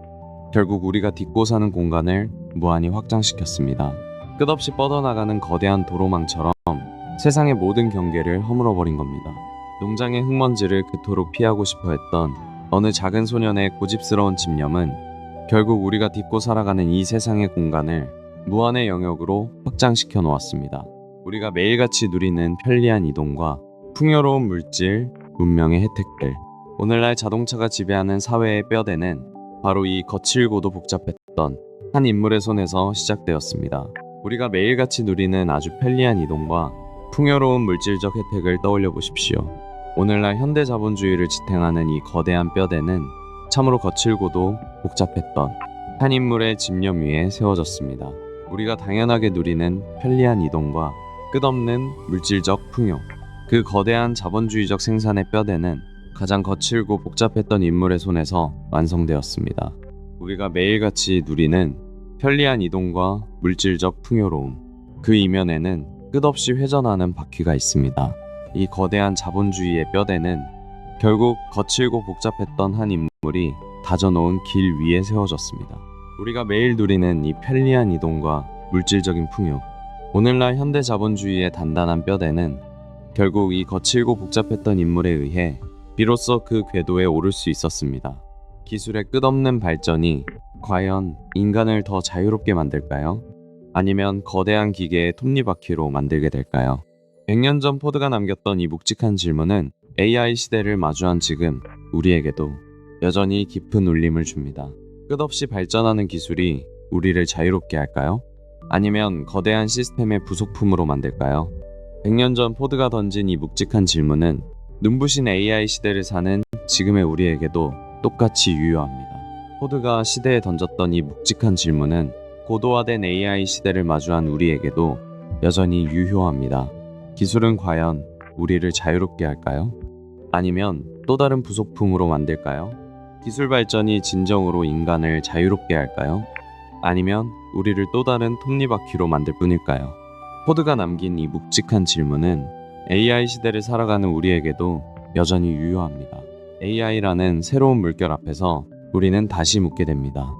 결국 우리가 딛고 사는 공간을 무한히 확장시켰습니다. 끝없이 뻗어나가는 거대한 도로망처럼 세상의 모든 경계를 허물어버린 겁니다. 농장의 흙먼지를 그토록 피하고 싶어 했던 어느 작은 소년의 고집스러운 집념은 결국 우리가 딛고 살아가는 이 세상의 공간을 무한의 영역으로 확장시켜 놓았습니다. 우리가 매일같이 누리는 편리한 이동과 풍요로운 물질, 문명의 혜택들. 오늘날 자동차가 지배하는 사회의 뼈대는 바로 이 거칠고도 복잡했던 한 인물의 손에서 시작되었습니다. 우리가 매일같이 누리는 아주 편리한 이동과 풍요로운 물질적 혜택을 떠올려 보십시오. 오늘날 현대 자본주의를 지탱하는 이 거대한 뼈대는 참으로 거칠고도 복잡했던 한 인물의 집념 위에 세워졌습니다. 우리가 당연하게 누리는 편리한 이동과 끝없는 물질적 풍요. 그 거대한 자본주의적 생산의 뼈대는 가장 거칠고 복잡했던 인물의 손에서 완성되었습니다. 우리가 매일같이 누리는 편리한 이동과 물질적 풍요로움. 그 이면에는 끝없이 회전하는 바퀴가 있습니다. 이 거대한 자본주의의 뼈대는 결국 거칠고 복잡했던 한 인물이 다져놓은 길 위에 세워졌습니다. 우리가 매일 누리는 이 편리한 이동과 물질적인 풍요. 오늘날 현대 자본주의의 단단한 뼈대는 결국 이 거칠고 복잡했던 인물에 의해 비로소 그 궤도에 오를 수 있었습니다. 기술의 끝없는 발전이 과연 인간을 더 자유롭게 만들까요? 아니면 거대한 기계의 톱니바퀴로 만들게 될까요? 100년 전 포드가 남겼던 이 묵직한 질문은 AI 시대를 마주한 지금 우리에게도 여전히 깊은 울림을 줍니다. 끝없이 발전하는 기술이 우리를 자유롭게 할까요? 아니면 거대한 시스템의 부속품으로 만들까요? 100년 전 포드가 던진 이 묵직한 질문은 눈부신 AI 시대를 사는 지금의 우리에게도 똑같이 유효합니다. 포드가 시대에 던졌던 이 묵직한 질문은 고도화된 AI 시대를 마주한 우리에게도 여전히 유효합니다. 기술은 과연 우리를 자유롭게 할까요? 아니면 또 다른 부속품으로 만들까요? 기술 발전이 진정으로 인간을 자유롭게 할까요? 아니면 우리를 또 다른 톱니바퀴로 만들 뿐일까요? 포드가 남긴 이 묵직한 질문은 AI 시대를 살아가는 우리에게도 여전히 유효합니다. AI라는 새로운 물결 앞에서 우리는 다시 묻게 됩니다.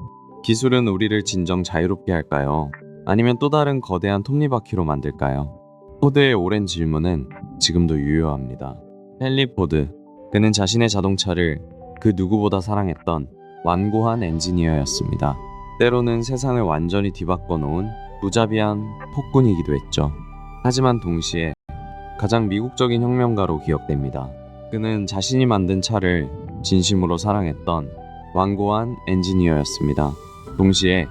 기술은 우리를 진정 자유롭게 할까요? 아니면 또 다른 거대한 톱니바퀴로 만들까요? 포드의 오랜 질문은 지금도 유효합니다. 헨리 포드, 그는 자신의 자동차를 그 누구보다 사랑했던 완고한 엔지니어였습니다. 때로는 세상을 완전히 뒤바꿔 놓은 무자비한 폭군이기도 했죠. 하지만 동시에 가장 미국적인 혁명가로 기억됩니다. 그는 자신이 만든 차를 진심으로 사랑했던 완고한 엔지니어였습니다. 동시에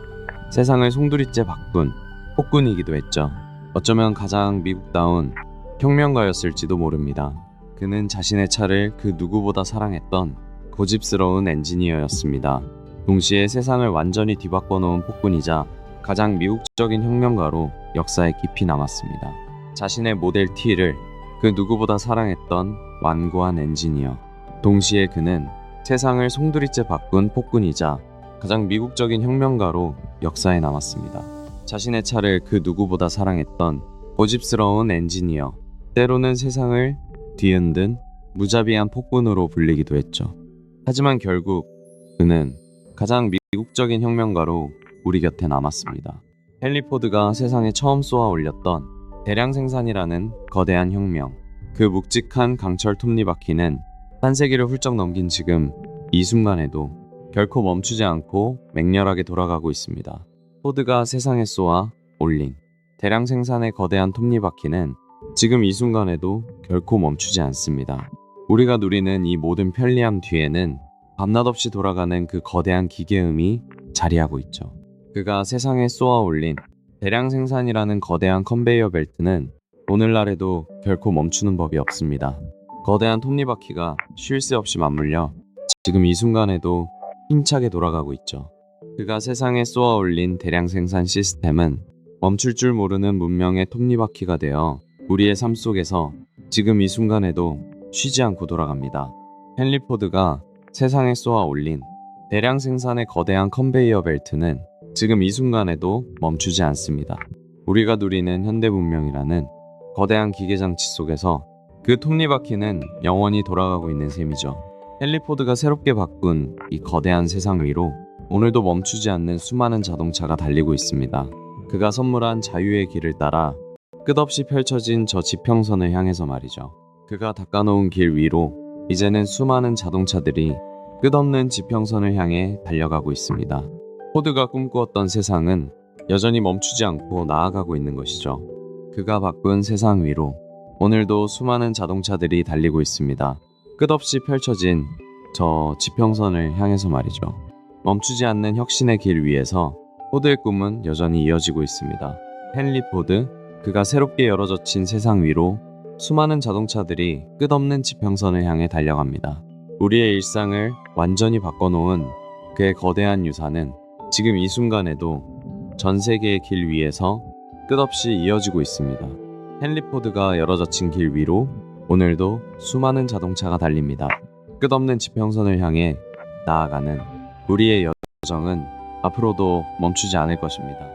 세상을 송두리째 바꾼 폭군이기도 했죠. 어쩌면 가장 미국다운 혁명가였을지도 모릅니다. 그는 자신의 차를 그 누구보다 사랑했던 고집스러운 엔지니어였습니다. 동시에 세상을 완전히 뒤바꿔 놓은 폭군이자 가장 미국적인 혁명가로 역사에 깊이 남았습니다. 자신의 모델 T를 그 누구보다 사랑했던 완고한 엔지니어. 동시에 그는 세상을 송두리째 바꾼 폭군이자 가장 미국적인 혁명가로 역사에 남았습니다. 자신의 차를 그 누구보다 사랑했던 고집스러운 엔지니어. 때로는 세상을 뒤흔든 무자비한 폭군으로 불리기도 했죠. 하지만 결국 그는 가장 미국적인 혁명가로 우리 곁에 남았습니다. 헨리 포드가 세상에 처음 쏘아 올렸던 대량 생산이라는 거대한 혁명. 그 묵직한 강철 톱니바퀴는 한세기를 훌쩍 넘긴 지금 이 순간에도 결코 멈추지 않고 맹렬하게 돌아가고 있습니다. 포드가 세상에 쏘아 올린 대량 생산의 거대한 톱니바퀴는 지금 이 순간에도 결코 멈추지 않습니다. 우리가 누리는 이 모든 편리함 뒤에는 밤낮 없이 돌아가는 그 거대한 기계음이 자리하고 있죠. 그가 세상에 쏘아 올린 대량 생산이라는 거대한 컨베이어 벨트는 오늘날에도 결코 멈추는 법이 없습니다. 거대한 톱니바퀴가 쉴 새 없이 맞물려 지금 이 순간에도 힘차게 돌아가고 있죠. 그가 세상에 쏘아 올린 대량 생산 시스템은 멈출 줄 모르는 문명의 톱니바퀴가 되어 우리의 삶 속에서 지금 이 순간에도 쉬지 않고 돌아갑니다. 헨리 포드가 세상에 쏘아 올린 대량 생산의 거대한 컨베이어 벨트는 지금 이 순간에도 멈추지 않습니다. 우리가 누리는 현대 문명이라는 거대한 기계장치 속에서 그 톱니바퀴는 영원히 돌아가고 있는 셈이죠. 헨리 포드가 새롭게 바꾼 이 거대한 세상 위로 오늘도 멈추지 않는 수많은 자동차가 달리고 있습니다. 그가 선물한 자유의 길을 따라 끝없이 펼쳐진 저 지평선을 향해서 말이죠. 그가 닦아놓은 길 위로 이제는 수많은 자동차들이 끝없는 지평선을 향해 달려가고 있습니다. 포드가 꿈꾸었던 세상은 여전히 멈추지 않고 나아가고 있는 것이죠. 그가 바꾼 세상 위로 오늘도 수많은 자동차들이 달리고 있습니다. 끝없이 펼쳐진 저 지평선을 향해서 말이죠. 멈추지 않는 혁신의 길 위에서 포드의 꿈은 여전히 이어지고 있습니다. 헨리 포드, 그가 새롭게 열어젖힌 세상 위로 수많은 자동차들이 끝없는 지평선을 향해 달려갑니다. 우리의 일상을 완전히 바꿔놓은 그의 거대한 유산은 지금 이 순간에도 전 세계의 길 위에서 끝없이 이어지고 있습니다. 헨리 포드가 열어젖힌 길 위로 오늘도 수많은 자동차가 달립니다. 끝없는 지평선을 향해 나아가는 우리의 여정은 앞으로도 멈추지 않을 것입니다.